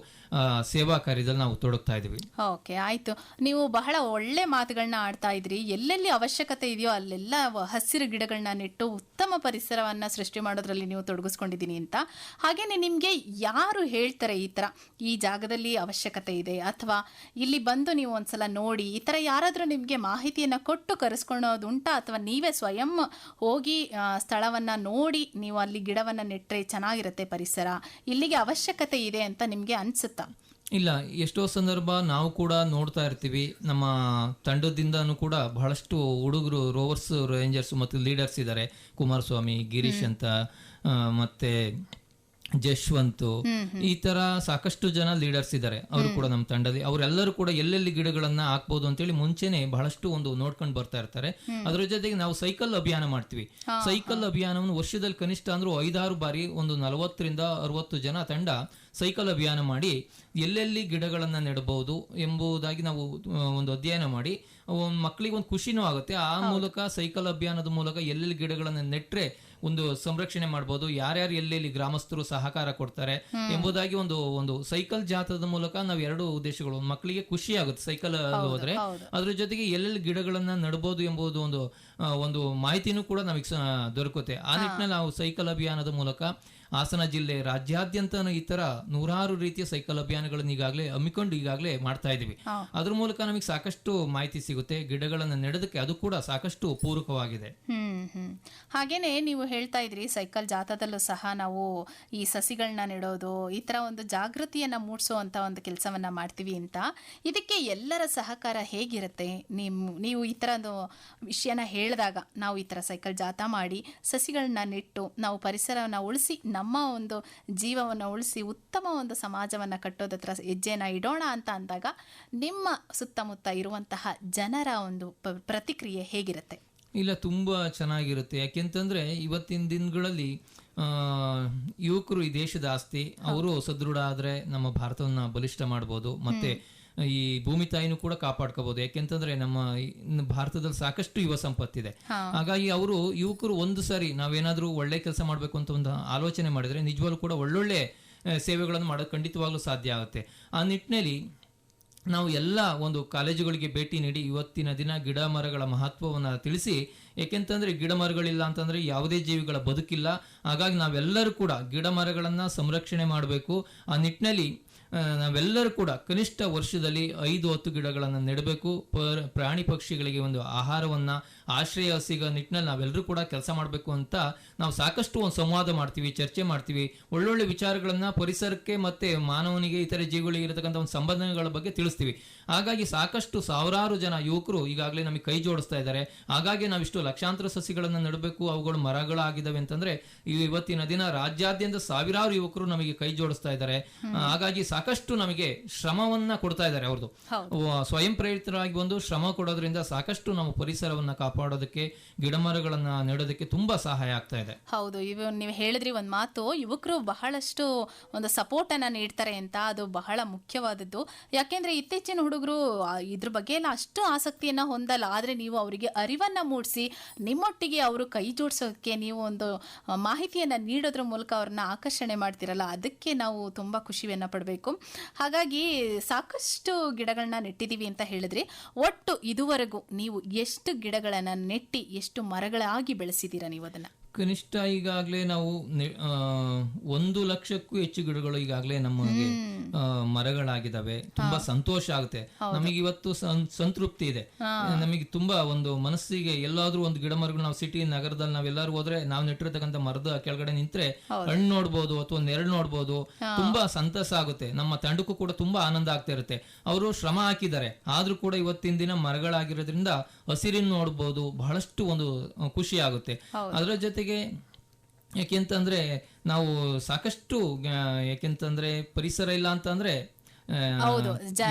ಸೇವಾ ಕಾರ್ಯದಲ್ಲಿ ನಾವು ತೊಡಗ್ತಾ ಇದೀವಿ. ಓಕೆ, ಆಯ್ತು. ನೀವು ಬಹಳ ಒಳ್ಳೆ ಮಾತುಗಳನ್ನ ಆಡ್ತಾ ಇದ್ರಿ. ಎಲ್ಲೆಲ್ಲಿ ಅವಶ್ಯಕತೆ ಇದೆಯೋ ಅಲ್ಲೆಲ್ಲ ಹಸಿರು ಗಿಡಗಳನ್ನ ನೆಟ್ಟು ಉತ್ತಮ ಪರಿಸರವನ್ನ ಸೃಷ್ಟಿ ಮಾಡೋದ್ರಲ್ಲಿ ನೀವು ತೊಡಗಿಸ್ಕೊಂಡಿದ್ದೀನಿ ಅಂತ. ಹಾಗೇನೆ ನಿಮ್ಗೆ ಯಾರು ಹೇಳ್ತಾರೆ ಈ ತರ ಈ ಜಾಗದಲ್ಲಿ ಅವಶ್ಯಕತೆ ಇದೆ, ಅಥವಾ ಇಲ್ಲಿ ಬಂದು ನೀವು ಒಂದ್ಸಲ ನೋಡಿ, ಈ ತರ ಯಾರಾದ್ರೂ ನಿಮ್ಗೆ ಮಾಹಿತಿಯನ್ನ ಕೊಟ್ಟು ಕರೆಸ್ಕೊಳ್ಳೋದು ಉಂಟಾ, ಅಥವಾ ನೀವೇ ಸ್ವಯಂ ಹೋಗಿ ಸ್ಥಳವನ್ನ ನೋಡಿ ನೀವು ಅಲ್ಲಿ ಗಿಡವನ್ನ ನೆಟ್ರೆ ಚೆನ್ನಾಗಿರುತ್ತೆ ಪರಿಸರ, ಇಲ್ಲಿಗೆ ಅವಶ್ಯಕತೆ ಇದೆ ಅಂತ ನಿಮ್ಗೆ ಅನ್ಸುತ್ತಾ? ಇಲ್ಲ, ಎಷ್ಟೋ ಸಂದರ್ಭ ನಾವು ಕೂಡ ನೋಡ್ತಾ ಇರ್ತೀವಿ. ನಮ್ಮ ತಂಡದಿಂದನೂ ಕೂಡ ಬಹಳಷ್ಟು ಹುಡುಗರು, ರೋವರ್ಸ್, ರೇಂಜರ್ಸ್ ಮತ್ತು ಲೀಡರ್ಸ್ ಇದ್ದಾರೆ. ಕುಮಾರಸ್ವಾಮಿ, ಗಿರೀಶ್ ಅಂತ, ಮತ್ತೆ ಜಶ್ವಂತ್, ಈ ತರ ಸಾಕಷ್ಟು ಜನ ಲೀಡರ್ಸ್ ಇದ್ದಾರೆ. ಅವರು ಕೂಡ ನಮ್ಮ ತಂಡದಲ್ಲಿ. ಅವರೆಲ್ಲರೂ ಕೂಡ ಎಲ್ಲೆಲ್ಲಿ ಗಿಡಗಳನ್ನ ಹಾಕ್ಬೋದು ಅಂತೇಳಿ ಮುಂಚೆನೆ ಬಹಳಷ್ಟು ಒಂದು ನೋಡ್ಕೊಂಡು ಬರ್ತಾ ಇರ್ತಾರೆ. ಅದರ ಜೊತೆಗೆ ನಾವು ಸೈಕಲ್ ಅಭಿಯಾನ ಮಾಡ್ತೀವಿ. ಸೈಕಲ್ ಅಭಿಯಾನವನ್ನು ವರ್ಷದಲ್ಲಿ ಕನಿಷ್ಠ ಅಂದ್ರೂ 5-6 ಬಾರಿ ಒಂದು 40ರಿಂದ 60 ಜನ ತಂಡ ಸೈಕಲ್ ಅಭಿಯಾನ ಮಾಡಿ ಎಲ್ಲೆಲ್ಲಿ ಗಿಡಗಳನ್ನ ನೆಡಬಹುದು ಎಂಬುದಾಗಿ ನಾವು ಒಂದು ಅಧ್ಯಯನ ಮಾಡಿ ಮಕ್ಕಳಿಗೆ ಒಂದು ಖುಷಿನೂ ಆಗುತ್ತೆ. ಆ ಮೂಲಕ ಸೈಕಲ್ ಅಭಿಯಾನದ ಮೂಲಕ ಎಲ್ಲೆಲ್ಲಿ ಗಿಡಗಳನ್ನ ನೆಟ್ರೆ ಒಂದು ಸಂರಕ್ಷಣೆ ಮಾಡಬಹುದು, ಯಾರ್ಯಾರು ಎಲ್ಲೆಲ್ಲಿ ಗ್ರಾಮಸ್ಥರು ಸಹಕಾರ ಕೊಡ್ತಾರೆ ಎಂಬುದಾಗಿ ಒಂದು ಸೈಕಲ್ ಜಾಥಾದ ಮೂಲಕ ನಾವು 2 ಉದ್ದೇಶಗಳು. ಮಕ್ಕಳಿಗೆ ಖುಷಿ ಆಗುತ್ತೆ ಸೈಕಲ್ ಹೋದ್ರೆ, ಅದ್ರ ಜೊತೆಗೆ ಎಲ್ಲೆಲ್ಲಿ ಗಿಡಗಳನ್ನ ನೆಡಬಹುದು ಎಂಬುದು ಒಂದು ಮಾಹಿತಿನೂ ಕೂಡ ನಮಗೆ ದೊರಕುತ್ತೆ. ಆ ನಿಟ್ಟಿನಲ್ಲಿ ನಾವು ಸೈಕಲ್ ಅಭಿಯಾನದ ಮೂಲಕ ಹಾಸನ ಜಿಲ್ಲೆ ರಾಜ್ಯಾದ್ಯಂತ ಈ ತರ 100 ರೀತಿಯ ಸೈಕಲ್ ಅಭಿಯಾನಗಳನ್ನು ಹಮ್ಮಿಕೊಂಡು ಈಗಾಗಲೇ ಮಾಡ್ತಾ ಇದೀವಿ. ಅದ್ರ ಮೂಲಕ ನಮಗೆ ಸಾಕಷ್ಟು ಮಾಹಿತಿ ಸಿಗುತ್ತೆ. ಗಿಡಗಳನ್ನ ನೆಡೋದಕ್ಕೆ ಅದು ಕೂಡ ಸಾಕಷ್ಟು ಪೂರಕವಾಗಿದೆ. ಹಾಗೇನೆ ನೀವು ಹೇಳ್ತಾ ಇದ್ರಿ ಸೈಕಲ್ ಜಾಥಾದಲ್ಲೂ ಸಹ ನಾವು ಈ ಸಸಿಗಳನ್ನ ನೆಡೋದು, ಈ ತರ ಒಂದು ಜಾಗೃತಿಯನ್ನ ಮೂಡಿಸುವಂತ ಒಂದು ಕೆಲಸವನ್ನ ಮಾಡ್ತೀವಿ ಅಂತ. ಇದಕ್ಕೆ ಎಲ್ಲರ ಸಹಕಾರ ಹೇಗಿರುತ್ತೆ? ನೀವು ಈ ತರ ಒಂದು ವಿಷಯನ ಹೇಳಿದಾಗ, ನಾವು ಈ ತರ ಸೈಕಲ್ ಜಾಥಾ ಮಾಡಿ ಸಸಿಗಳನ್ನ ನೆಟ್ಟು ನಾವು ಪರಿಸರವನ್ನ ಉಳಿಸಿ ನಮ್ಮ ಒಂದು ಜೀವವನ್ನು ಉಳಿಸಿ ಉತ್ತಮ ಒಂದು ಸಮಾಜವನ್ನು ಕಟ್ಟೋದತ್ರ ಹೆಜ್ಜೆನ ಇಡೋಣ ಅಂತ ಅಂದಾಗ ನಿಮ್ಮ ಸುತ್ತಮುತ್ತ ಇರುವಂತಹ ಜನರ ಒಂದು ಪ್ರತಿಕ್ರಿಯೆ ಹೇಗಿರುತ್ತೆ? ಇಲ್ಲ, ತುಂಬಾ ಚೆನ್ನಾಗಿರುತ್ತೆ. ಯಾಕೆಂತಂದ್ರೆ ಇವತ್ತಿನ ದಿನಗಳಲ್ಲಿ ಯುವಕರು ಈ ದೇಶದ ಆಸ್ತಿ. ಅವರು ಸದೃಢ ಆದ್ರೆ ನಮ್ಮ ಭಾರತವನ್ನ ಬಲಿಷ್ಠ ಮಾಡಬಹುದು, ಮತ್ತೆ ಈ ಭೂಮಿ ತಾಯಿನೂ ಕೂಡ ಕಾಪಾಡ್ಕೋಬಹುದು. ಯಾಕೆಂತಂದ್ರೆ ನಮ್ಮ ಭಾರತದಲ್ಲಿ ಸಾಕಷ್ಟು ಯುವ ಸಂಪತ್ತಿದೆ. ಹಾಗಾಗಿ ಯುವಕರು ಒಂದು ಸಾರಿ ನಾವೇನಾದ್ರೂ ಒಳ್ಳೆ ಕೆಲಸ ಮಾಡ್ಬೇಕು ಅಂತ ಒಂದು ಆಲೋಚನೆ ಮಾಡಿದ್ರೆ ನಿಜವಾಗ್ಲೂ ಕೂಡ ಒಳ್ಳೊಳ್ಳೆ ಸೇವೆಗಳನ್ನು ಮಾಡೋದು ಖಂಡಿತವಾಗ್ಲೂ ಸಾಧ್ಯ ಆಗುತ್ತೆ. ಆ ನಿಟ್ಟಿನಲ್ಲಿ ನಾವು ಎಲ್ಲ ಒಂದು ಕಾಲೇಜುಗಳಿಗೆ ಭೇಟಿ ನೀಡಿ ಇವತ್ತಿನ ದಿನ ಗಿಡ ಮರಗಳ ಮಹತ್ವವನ್ನು ತಿಳಿಸಿ. ಏಕೆಂತಂದ್ರೆ ಗಿಡ ಮರಗಳಿಲ್ಲ ಅಂತಂದ್ರೆ ಯಾವುದೇ ಜೀವಿಗಳ ಬದುಕಿಲ್ಲ. ಹಾಗಾಗಿ ನಾವೆಲ್ಲರೂ ಕೂಡ ಗಿಡ ಮರಗಳನ್ನ ಸಂರಕ್ಷಣೆ ಮಾಡಬೇಕು. ಆ ನಿಟ್ಟಿನಲ್ಲಿ ನಾವೆಲ್ಲರೂ ಕೂಡ ಕನಿಷ್ಠ ವರ್ಷದಲ್ಲಿ 5-10 ಗಿಡಗಳನ್ನು ನೆಡಬೇಕು. ಪ್ರಾಣಿ ಪಕ್ಷಿಗಳಿಗೆ ಒಂದು ಆಹಾರವನ್ನ, ಆಶ್ರಯ ಸಿಗೋ ನಿಟ್ಟಿನಲ್ಲಿ ನಾವೆಲ್ಲರೂ ಕೂಡ ಕೆಲಸ ಮಾಡಬೇಕು ಅಂತ ನಾವು ಸಾಕಷ್ಟು ಒಂದು ಸಂವಾದ ಮಾಡ್ತೀವಿ, ಚರ್ಚೆ ಮಾಡ್ತೀವಿ. ಒಳ್ಳೊಳ್ಳೆ ವಿಚಾರಗಳನ್ನ ಪರಿಸರಕ್ಕೆ ಮತ್ತೆ ಮಾನವನಿಗೆ, ಇತರೆ ಜೀವಿಗಳಿಗೆ ಇರತಕ್ಕಂಥ ಒಂದು ಸಂಬಂಧಗಳ ಬಗ್ಗೆ ತಿಳಿಸ್ತೀವಿ. ಹಾಗಾಗಿ ಸಾಕಷ್ಟು ಸಾವಿರಾರು ಜನ ಯುವಕರು ಈಗಾಗಲೇ ನಮಗೆ ಕೈ ಜೋಡಿಸ್ತಾ ಇದ್ದಾರೆ. ಹಾಗಾಗಿ ನಾವಿಷ್ಟು ಲಕ್ಷಾಂತರ ಸಸಿಗಳನ್ನ ನೆಡಬೇಕು, ಅವುಗಳು ಮರಗಳಾಗಿದ್ದಾವೆ ಅಂತಂದ್ರೆ ಇವತ್ತಿನ ದಿನ ರಾಜ್ಯಾದ್ಯಂತ ಸಾವಿರಾರು ಯುವಕರು ನಮಗೆ ಕೈ ಜೋಡಿಸ್ತಾ ಇದ್ದಾರೆ. ಹಾಗಾಗಿ ಸಾಕಷ್ಟು ನಮಗೆ ಶ್ರಮವನ್ನ ಕೊಡ್ತಾ ಇದ್ದಾರೆ. ಅವ್ರದ್ದು ಸ್ವಯಂ ಪ್ರೇರಿತರಾಗಿ ಒಂದು ಶ್ರಮ ಕೊಡೋದ್ರಿಂದ ಸಾಕಷ್ಟು ನಮ್ಮ ಪರಿಸರವನ್ನ ಕಾಪಾಡೋದಕ್ಕೆ, ಗಿಡ ಮರಗಳನ್ನ ನೆಡೋದಕ್ಕೆ ತುಂಬಾ ಸಹಾಯ ಆಗ್ತಾ ಇದೆ. ಹೌದು, ನೀವು ಹೇಳಿದ್ರಿ ಒಂದ್ ಮಾತು, ಯುವಕರು ಬಹಳಷ್ಟು ಒಂದು ಸಪೋರ್ಟ್ ಅನ್ನ ನೀಡ್ತಾರೆ ಅಂತ. ಅದು ಬಹಳ ಮುಖ್ಯವಾದದ್ದು. ಯಾಕೆಂದ್ರೆ ಇತ್ತೀಚಿನ ಹುಡುಗರು ಇದ್ರ ಬಗ್ಗೆ ಎಲ್ಲ ಅಷ್ಟು ಆಸಕ್ತಿಯನ್ನ ಹೊಂದಲ್ಲ. ಆದ್ರೆ ನೀವು ಅವರಿಗೆ ಅರಿವನ್ನ ಮೂಡಿಸಿ ನಿಮ್ಮೊಟ್ಟಿಗೆ ಅವರು ಕೈ ಜೋಡಿಸೋಕೆ ನೀವು ಒಂದು ಮಾಹಿತಿಯನ್ನ ನೀಡೋದ್ರ ಮೂಲಕ ಅವ್ರನ್ನ ಆಕರ್ಷಣೆ ಮಾಡ್ತಿರಲ್ಲ, ಅದಕ್ಕೆ ನಾವು ತುಂಬಾ ಖುಷಿಯನ್ನ ಪಡಬೇಕು. ಹಾಗಾಗಿ ಸಾಕಷ್ಟು ಗಿಡಗಳನ್ನ ನೆಟ್ಟಿದೀವಿ ಅಂತ ಹೇಳಿದ್ರಿ. ಒಟ್ಟು ಇದುವರೆಗೂ ನೀವು ಎಷ್ಟು ಗಿಡಗಳನ್ನ ನೆಟ್ಟಿ ಎಷ್ಟು ಮರಗಳಾಗಿ ಬೆಳೆಸಿದೀರಾ ನೀವು ಅದನ್ನ? ಕನಿಷ್ಠ ಈಗಾಗಲೇ ನಾವು 1 ಲಕ್ಷಕ್ಕೂ ಹೆಚ್ಚು ಗಿಡಗಳು ಈಗಾಗಲೇ ನಮಗೆ ಮರಗಳಾಗಿದ್ದಾವೆ. ತುಂಬಾ ಸಂತೋಷ ಆಗುತ್ತೆ ನಮಗೆ. ಇವತ್ತು ಸಂತೃಪ್ತಿ ಇದೆ ನಮಗೆ. ತುಂಬಾ ಒಂದು ಮನಸ್ಸಿಗೆ ಎಲ್ಲಾದ್ರೂ ಒಂದು ಗಿಡ ಮರಗಳು, ನಾವು ಸಿಟಿ ನಗರದಲ್ಲಿ ನಾವೆಲ್ಲರೂ ಹೋದ್ರೆ ನಾವು ನೆಟ್ಟಿರ್ತಕ್ಕಂಥ ಮರದ ಕೆಳಗಡೆ ನಿಂತ್ರೆ ಹಣ್ಣು ನೋಡ್ಬೋದು ಅಥವಾ ನೆರಳು ನೋಡ್ಬೋದು. ತುಂಬಾ ಸಂತಸ ಆಗುತ್ತೆ. ನಮ್ಮ ತಂಡಕ್ಕೂ ಕೂಡ ತುಂಬಾ ಆನಂದ ಆಗ್ತಾ ಇರುತ್ತೆ. ಅವರು ಶ್ರಮ ಹಾಕಿದ್ದಾರೆ, ಆದ್ರೂ ಕೂಡ ಇವತ್ತಿನ ದಿನ ಮರಗಳಾಗಿರೋದ್ರಿಂದ ಹಸಿರಿನ ನೋಡ್ಬೋದು. ಬಹಳಷ್ಟು ಒಂದು ಖುಷಿ ಆಗುತ್ತೆ. ಅದರ ಜೊತೆಗೆ ಯಾಕೆಂತಂದ್ರೆ ನಾವು ಸಾಕಷ್ಟು ಯಾಕೆಂತಂದ್ರೆ ಪರಿಸರ ಇಲ್ಲ ಅಂತಂದ್ರೆ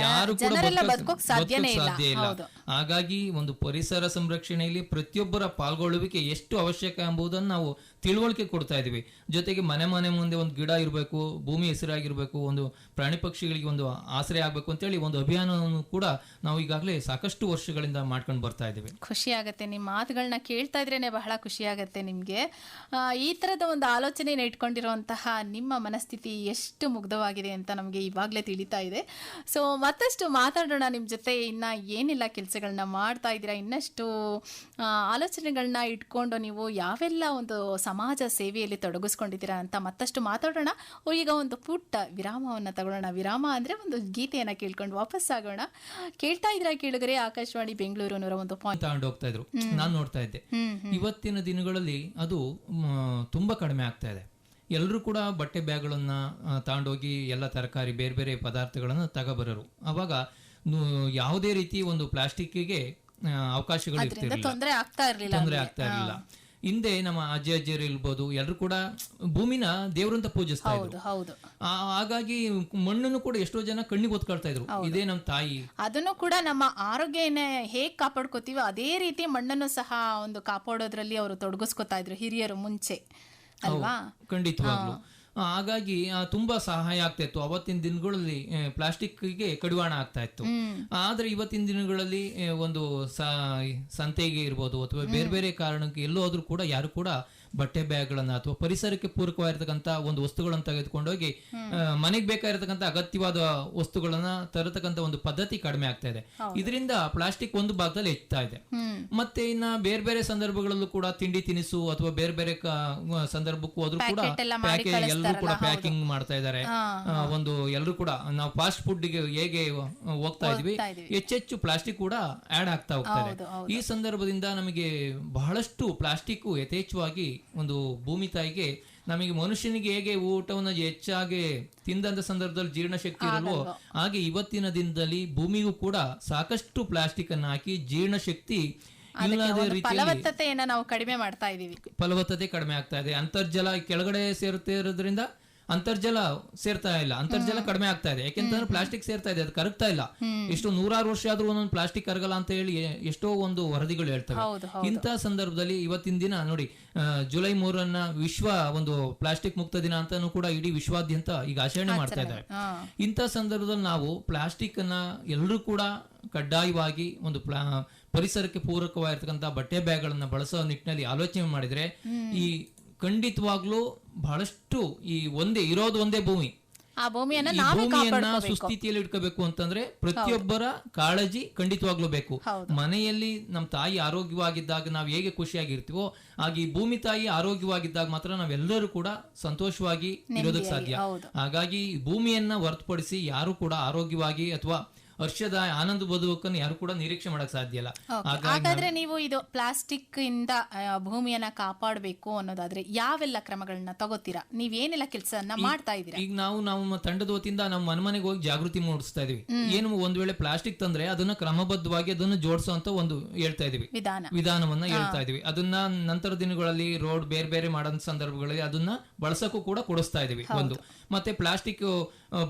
ಯಾರು ಕೂಡ ಬದುಕೋಕ್ ಸಾಧ್ಯ ಇಲ್ಲ. ಹಾಗಾಗಿ ಒಂದು ಪರಿಸರ ಸಂರಕ್ಷಣೆಯಲ್ಲಿ ಪ್ರತಿಯೊಬ್ಬರ ಪಾಲ್ಗೊಳ್ಳುವಿಕೆ ಎಷ್ಟು ಅವಶ್ಯಕ ಎಂಬುದನ್ನು ನಾವು ತಿಳುವಳಿಕೆ ಕೊಡ್ತಾ ಇದೀವಿ. ಜೊತೆಗೆ ಮನೆ ಮುಂದೆ ಒಂದು ಗಿಡ ಇರಬೇಕು, ಭೂಮಿ ಹೆಸರಾಗಿರ್ಬೇಕು, ಒಂದು ಪ್ರಾಣಿ ಪಕ್ಷಿಗಳಿಗೆ ಒಂದು ಆಸರೆ ಆಗ್ಬೇಕು ಅಂತೇಳಿ ಒಂದು ಅಭಿಯಾನವನ್ನು ಕೂಡ ನಾವು ಈಗಾಗಲೇ ಸಾಕಷ್ಟು ವರ್ಷಗಳಿಂದ ಮಾಡ್ಕೊಂಡು ಬರ್ತಾ ಇದ್ದೀವಿ. ಖುಷಿ ಆಗುತ್ತೆ ನಿಮ್ಮ ಮಾತುಗಳನ್ನ ಕೇಳ್ತಾ ಇದ್ರೇನೆ, ಬಹಳ ಖುಷಿ ಆಗುತ್ತೆ. ನಿಮ್ಗೆ ಈ ತರದ ಒಂದು ಆಲೋಚನೆನ ಇಟ್ಕೊಂಡಿರುವಂತಹ ನಿಮ್ಮ ಮನಸ್ಥಿತಿ ಎಷ್ಟು ಮುಗ್ಧವಾಗಿದೆ ಅಂತ ನಮಗೆ ಇವಾಗಲೇ ತಿಳಿತಾ ಇದೆ. ಸೊ ಮತ್ತಷ್ಟು ಮಾತಾಡೋಣ ನಿಮ್ಮ ಜೊತೆ. ಇನ್ನ ಏನೆಲ್ಲ ಕೆಲಸಗಳನ್ನ ಮಾಡ್ತಾ ಇದ್ದೀರಾ, ಇನ್ನಷ್ಟು ಆಲೋಚನೆಗಳನ್ನ ಇಟ್ಕೊಂಡು ನೀವು ಯಾವೆಲ್ಲ ಒಂದು ಸಮಾಜ ಸೇವೆಯಲ್ಲಿ ತೊಡಗಿಸ್ಕೊಂಡಿದ್ದೀರಾ ಅಂತ ಮತ್ತಷ್ಟು ಮಾತಾಡೋಣ. ಈಗ ಒಂದು ಪುಟ್ಟ ವಿರಾಮವನ್ನು ತಗೊಳ್ಳೋಣ. ವಿರಾಮ ಅಂದ್ರೆ ಒಂದು ಗೀತೆಯನ್ನ ಕೇಳ್ಕೊಂಡು ವಾಪಸ್ ಆಗೋಣ. ಕೇಳ್ತಾ ಇದ್ರ ಕೇಳಿದರೆ ಆಕಾಶವಾಣಿ ಬೆಂಗಳೂರು 101 ತಗೊಂಡು ಹೋಗ್ತಾ ಇದ್ರು. ನಾನು ನೋಡ್ತಾ ಇದ್ದೆ ಇವತ್ತಿನ ದಿನಗಳಲ್ಲಿ ಅದು ತುಂಬಾ ಕಡಿಮೆ ಆಗ್ತಾ ಇದೆ. ಎಲ್ಲರೂ ಕೂಡ ಬಟ್ಟೆ ಬ್ಯಾಗ್ಗಳನ್ನ ತಗೊಂಡೋಗಿ ಎಲ್ಲ ತರಕಾರಿ ಬೇರೆ ಬೇರೆ ಪದಾರ್ಥಗಳನ್ನ ತಗೋಬರೋರು. ಅವಾಗ ಯಾವುದೇ ರೀತಿ ಒಂದು ಪ್ಲಾಸ್ಟಿಕ್ಗೆ ಅವಕಾಶಗಳು ಇರ್ತಿರ್ಲಿಲ್ಲ, ತೊಂದರೆ ಆಗ್ತಾ ಇರಲಿಲ್ಲ. ಹಿಂದೆ ನಮ್ಮ ಅಜ್ಜಿಯರು ಇರ್ಬೋದು, ಎಲ್ಲರೂ ಕೂಡ ಭೂಮಿನ ದೇವರಂತ ಪೂಜಿಸ್ತಾ ಇದ್ರು. ಹಾಗಾಗಿ ಮಣ್ಣನ್ನು ಕೂಡ ಎಷ್ಟೋ ಜನ ಕಣ್ಣಿಗೆ ಒತ್ಕೊಳ್ತಾ ಇದ್ರು. ಇದೇ ನಮ್ಮ ತಾಯಿ. ಅದನ್ನು ಕೂಡ ನಮ್ಮ ಆರೋಗ್ಯನ ಹೇಗ್ ಕಾಪಾಡ್ಕೋತೀವಿ ಅದೇ ರೀತಿ ಮಣ್ಣನ್ನು ಸಹ ಒಂದು ಕಾಪಾಡೋದ್ರಲ್ಲಿ ಅವರು ತೊಡಗಿಸ್ಕೊತಾ ಇದ್ರು ಹಿರಿಯರು ಮುಂಚೆ ಅಲ್ವಾ? ಖಂಡಿತವಾಗ್ಲು. ಹಾಗಾಗಿ ತುಂಬಾ ಸಹಾಯ ಆಗ್ತಾ ಇತ್ತು. ಅವತ್ತಿನ ದಿನಗಳಲ್ಲಿ ಪ್ಲಾಸ್ಟಿಕ್ಗೆ ಕಡಿವಾಣ ಆಗ್ತಾ ಇತ್ತು. ಆದ್ರೆ ಇವತ್ತಿನ ದಿನಗಳಲ್ಲಿ ಒಂದು ಸಂತೆಗೆ ಇರ್ಬೋದು ಅಥವಾ ಬೇರೆ ಬೇರೆ ಕಾರಣಕ್ಕೆ ಎಲ್ಲೋ ಆದ್ರೂ ಕೂಡ ಯಾರು ಕೂಡ ಬಟ್ಟೆ ಬ್ಯಾಗ್ಗಳನ್ನ ಅಥವಾ ಪರಿಸರಕ್ಕೆ ಪೂರಕವಾಗಿರ್ತಕ್ಕಂಥ ಒಂದು ವಸ್ತುಗಳನ್ನ ತೆಗೆದುಕೊಂಡೋಗಿ ಮನೆಗೆ ಬೇಕಾಗಿರ್ತಕ್ಕಂಥ ಅಗತ್ಯವಾದ ವಸ್ತುಗಳನ್ನ ತರತಕ್ಕಂಥ ಒಂದು ಪದ್ಧತಿ ಕಡಿಮೆ ಆಗ್ತಾ ಇದೆ. ಇದರಿಂದ ಪ್ಲಾಸ್ಟಿಕ್ ಒಂದು ಭಾಗದಲ್ಲಿ ಹೆಚ್ಚುತ್ತಾ ಇದೆ. ಮತ್ತೆ ಇನ್ನ ಬೇರೆ ಬೇರೆ ಸಂದರ್ಭಗಳಲ್ಲೂ ಕೂಡ ತಿಂಡಿ ತಿನಿಸು ಅಥವಾ ಬೇರೆ ಬೇರೆ ಸಂದರ್ಭಕ್ಕೂ ಆದ್ರೂ ಕೂಡ ಎಲ್ಲರೂ ಕೂಡ ಪ್ಯಾಕಿಂಗ್ ಮಾಡ್ತಾ ಇದ್ದಾರೆ. ಒಂದು ಎಲ್ಲರೂ ಕೂಡ ನಾವು ಫಾಸ್ಟ್ ಫುಡ್ ಗೆ ಹೇಗೆ ಹೋಗ್ತಾ ಇದೀವಿ, ಹೆಚ್ಚೆಚ್ಚು ಪ್ಲಾಸ್ಟಿಕ್ ಕೂಡ ಆಡ್ ಆಗ್ತಾ ಹೋಗ್ತಾ ಇದೆ. ಈ ಸಂದರ್ಭದಿಂದ ನಮಗೆ ಬಹಳಷ್ಟು ಪ್ಲಾಸ್ಟಿಕ್ ಯಥೇಚ್ಛವಾಗಿ ಒಂದು ಭೂಮಿ ತಾಯಿಗೆ, ನಮಗೆ ಮನುಷ್ಯನಿಗೆ ಹೇಗೆ ಊಟವನ್ನು ಹೆಚ್ಚಾಗಿ ತಿಂದಂತ ಸಂದರ್ಭದಲ್ಲಿ ಜೀರ್ಣಶಕ್ತಿ ಇರಲ್ವೋ ಹಾಗೆ ಇವತ್ತಿನ ದಿನದಲ್ಲಿ ಭೂಮಿಗೂ ಕೂಡ ಸಾಕಷ್ಟು ಪ್ಲಾಸ್ಟಿಕ್ ಅನ್ನು ಹಾಕಿ ಜೀರ್ಣಶಕ್ತಿ ಇಲ್ಲದ ರೀತಿಯಲ್ಲಿ ನಾವು ಕಡಿಮೆ ಮಾಡ್ತಾ ಇದೀವಿ. ಫಲವತ್ತತೆ ಕಡಿಮೆ ಆಗ್ತಾ ಇದೆ. ಅಂತರ್ಜಲ ಕೆಳಗಡೆ ಸೇರುತ್ತಿರೋದ್ರಿಂದ ಅಂತರ್ಜಲ ಸೇರ್ತಾ ಇಲ್ಲ, ಅಂತರ್ಜಲ ಕಡಿಮೆ ಆಗ್ತಾ ಇದೆ. ಯಾಕೆಂತಂದ್ರೆ ಪ್ಲಾಸ್ಟಿಕ್ ಸೇರ್ತಾ ಇದೆ, ಅದು ಕರಗ್ತಾ ಇಲ್ಲ. ಎಷ್ಟು 100 ವರ್ಷ ಆದ್ರೂ ಒಂದೊಂದು ಪ್ಲಾಸ್ಟಿಕ್ ಕರಗಲ್ಲ ಅಂತ ಹೇಳಿ ಎಷ್ಟೋ ಒಂದು ವರದಿಗಳು ಹೇಳ್ತವೆ. ಇಂಥ ಸಂದರ್ಭದಲ್ಲಿ ಇವತ್ತಿನ ದಿನ ನೋಡಿ, ಜುಲೈ 3 ವಿಶ್ವ ಒಂದು ಪ್ಲಾಸ್ಟಿಕ್ ಮುಕ್ತ ದಿನ ಅಂತಾನು ಕೂಡ ಇಡೀ ವಿಶ್ವಾದ್ಯಂತ ಈಗ ಆಚರಣೆ ಮಾಡ್ತಾ ಇದ್ದಾರೆ. ಇಂಥ ಸಂದರ್ಭದಲ್ಲಿ ನಾವು ಪ್ಲಾಸ್ಟಿಕ್ ಅನ್ನ ಎಲ್ಲರೂ ಕೂಡ ಕಡ್ಡಾಯವಾಗಿ ಒಂದು ಪರಿಸರಕ್ಕೆ ಪೂರಕವಾಗಿರ್ತಕ್ಕಂಥ ಬಟ್ಟೆ ಬ್ಯಾಗ್ಗಳನ್ನ ಬಳಸೋ ನಿಟ್ಟಿನಲ್ಲಿ ಆಲೋಚನೆ ಮಾಡಿದ್ರೆ ಈ ಖಂಡಿತವಾಗ್ಲೂ ಬಹಳಷ್ಟು ಈ ಒಂದೇ ಭೂಮಿ, ಆ ಭೂಮಿಯನ್ನ ಸುಸ್ಥಿತಿಯಲ್ಲಿ ಇಟ್ಕೋಬೇಕು ಅಂತಂದ್ರೆ ಪ್ರತಿಯೊಬ್ಬರ ಕಾಳಜಿ ಖಂಡಿತವಾಗ್ಲೂ ಬೇಕು. ಮನೆಯಲ್ಲಿ ನಮ್ಮ ತಾಯಿ ಆರೋಗ್ಯವಾಗಿದ್ದಾಗ ನಾವು ಹೇಗೆ ಖುಷಿಯಾಗಿರ್ತೀವೋ ಹಾಗೆ ಈ ಭೂಮಿ ತಾಯಿ ಆರೋಗ್ಯವಾಗಿದ್ದಾಗ ಮಾತ್ರ ನಾವೆಲ್ಲರೂ ಕೂಡ ಸಂತೋಷವಾಗಿ ಇರೋದಕ್ಕೆ ಸಾಧ್ಯ. ಹಾಗಾಗಿ ಭೂಮಿಯನ್ನ ಹೊರತುಪಡಿಸಿ ಯಾರು ಕೂಡ ಆರೋಗ್ಯವಾಗಿ ಅಥವಾ ಹರ್ಷದ ಆನಂದ ಬದುಕನ್ನು ಯಾರು ಕೂಡ ನಿರೀಕ್ಷೆ ಮಾಡಕ್ ಸಾಧ್ಯ ಇಲ್ಲ. ಹಾಗಾದ್ರೆ ನೀವು ಇದು ಪ್ಲಾಸ್ಟಿಕ್ ಇಂದ ಭೂಮಿಯನ್ನ ಕಾಪಾಡಬೇಕು ಅನ್ನೋದಾದ್ರೆ ಯಾವೆಲ್ಲ ಕ್ರಮಗಳನ್ನ ತಗೋತೀರಾ? ನೀವೇನೆಲ್ಲ ಕೆಲಸವನ್ನ ಮಾಡ್ತಾ ಇದ್ದೀರಾ? ಈಗ ನಾವು ನಮ್ಮ ತಂಡದ ವತಿಯಿಂದ ನಾವು ಮನೆಗೆ ಹೋಗಿ ಜಾಗೃತಿ ಮೂಡಿಸ್ತಾ ಇದೀವಿ. ಏನು ಒಂದ್ ವೇಳೆ ಪ್ಲಾಸ್ಟಿಕ್ ತಂದ್ರೆ ಅದನ್ನ ಕ್ರಮಬದ್ಧವಾಗಿ ಅದನ್ನು ಜೋಡಿಸುವಂತ ಒಂದು ಹೇಳ್ತಾ ಇದೀವಿ, ವಿಧಾನವನ್ನ ಹೇಳ್ತಾ ಇದೀವಿ. ಅದನ್ನ ನಂತರ ದಿನಗಳಲ್ಲಿ ರೋಡ್ ಬೇರೆ ಬೇರೆ ಮಾಡೋ ಸಂದರ್ಭಗಳಲ್ಲಿ ಅದನ್ನ ಬಳಸಕ್ಕೂ ಕೂಡ ಕೊಡಿಸ್ತಾ ಇದೀವಿ. ಒಂದು ಮತ್ತೆ ಪ್ಲಾಸ್ಟಿಕ್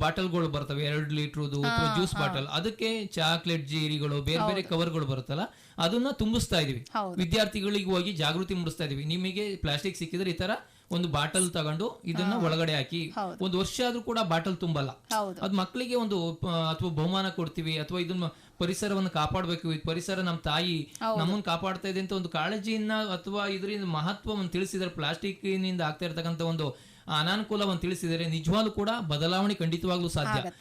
ಬಾಟಲ್ಗಳು ಬರ್ತವೆ, 2 ಲೀಟರ್ದು ಜ್ಯೂಸ್ ಬಾಟಲ್, ಅದಕ್ಕೆ ಚಾಕ್ಲೇಟ್ ಜೀರಿಗಳು ಬೇರೆ ಬೇರೆ ಕವರ್ಗಳು ಬರುತ್ತಲ್ಲ ಅದನ್ನ ತುಂಬಿಸ್ತಾ ಇದೀವಿ. ವಿದ್ಯಾರ್ಥಿಗಳಿಗೆ ಹೋಗಿ ಜಾಗೃತಿ ಮೂಡಿಸ್ತಾ ಇದೀವಿ. ನಿಮಗೆ ಪ್ಲಾಸ್ಟಿಕ್ ಸಿಕ್ಕಿದ್ರೆ ಈ ತರ ಒಂದು ಬಾಟಲ್ ತಗೊಂಡು ಇದನ್ನ ಒಳಗಡೆ ಹಾಕಿ, ಒಂದು ವರ್ಷ ಆದ್ರೂ ಕೂಡ ಬಾಟಲ್ ತುಂಬಲ್ಲ. ಅದ್ ಮಕ್ಕಳಿಗೆ ಒಂದು ಅಥವಾ ಬಹುಮಾನ ಕೊಡ್ತೀವಿ, ಅಥವಾ ಇದನ್ನ ಪರಿಸರವನ್ನು ಕಾಪಾಡಬೇಕು, ಈ ಪರಿಸರ ನಮ್ಮ ತಾಯಿ ನಮ್ಮನ್ನು ಕಾಪಾಡ್ತಾ ಇದೆ ಅಂತ ಒಂದು ಕಾಳಜಿಯನ್ನ ಅಥವಾ ಇದರಿಂದ ಮಹತ್ವವನ್ನು ತಿಳಿಸಿದರೆ, ಪ್ಲಾಸ್ಟಿಕ್ ನಿಂದ ಆಗ್ತಾ ಇರ್ತಕ್ಕಂಥ ಒಂದು ಅನಾನುಕೂಲವನ್ನು ತಿಳಿಸಿದರೆ ನಿಜವಾಗ್ಲೂ ಕೂಡ ಬದಲಾವಣೆ ಖಂಡಿತವಾಗ್ಲೂ ಸಾಧ್ಯ.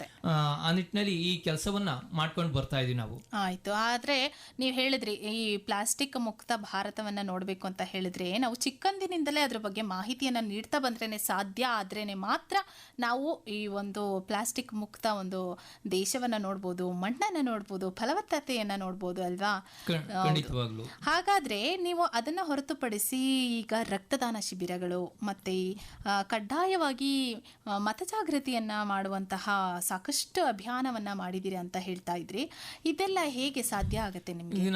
ಆ ನಿಟ್ಟಿನಲ್ಲಿ ಈ ಕೆಲಸವನ್ನ ಮಾಡ್ಕೊಂಡು ಬರ್ತಾ ಇದೀವಿ ನಾವು. ಆಯ್ತು. ಆದ್ರೆ ನೀವು ಹೇಳಿದ್ರಿ ಈ ಪ್ಲಾಸ್ಟಿಕ್ ಮುಕ್ತ ಭಾರತವನ್ನ ನೋಡ್ಬೇಕು ಅಂತ ಹೇಳಿದ್ರೆ ನಾವು ಚಿಕ್ಕಂದಿನಿಂದಲೇ ಅದ್ರ ಬಗ್ಗೆ ಮಾಹಿತಿಯನ್ನ ನೀಡ್ತಾ ಬಂದ್ರೇನೆ ಸಾಧ್ಯ. ಆದ್ರೇನೆ ಮಾತ್ರ ನಾವು ಈ ಒಂದು ಪ್ಲಾಸ್ಟಿಕ್ ಮುಕ್ತ ಒಂದು ದೇಶವನ್ನ ನೋಡ್ಬೋದು, ಮಣ್ಣನ್ನ ನೋಡ್ಬೋದು, ಫಲವತ್ತತೆಯನ್ನ ನೋಡ್ಬೋದು ಅಲ್ವಾ? ಖಂಡಿತವಾಗ್ಲೂ. ಹಾಗಾದ್ರೆ ನೀವು ಅದನ್ನ ಹೊರತುಪಡಿಸಿ ಈಗ ರಕ್ತದಾನ ಶಿಬಿರಗಳು ಮತ್ತೆ ಕಡ್ಡಾಯವಾಗಿ ಮತಜಾಗೃತಿಯನ್ನ ಮಾಡುವಂತಹ ಸಾಕಷ್ಟು ಅಭಿಯಾನವನ್ನ ಮಾಡಿದಿರಿ ಅಂತ ಹೇಳ್ತಾ ಇದ್ರಿ. ಇದೆಲ್ಲ ಹೇಗೆ ಸಾಧ್ಯ ಆಗುತ್ತೆ ನಿಮ್ಗೆ? ಈಗ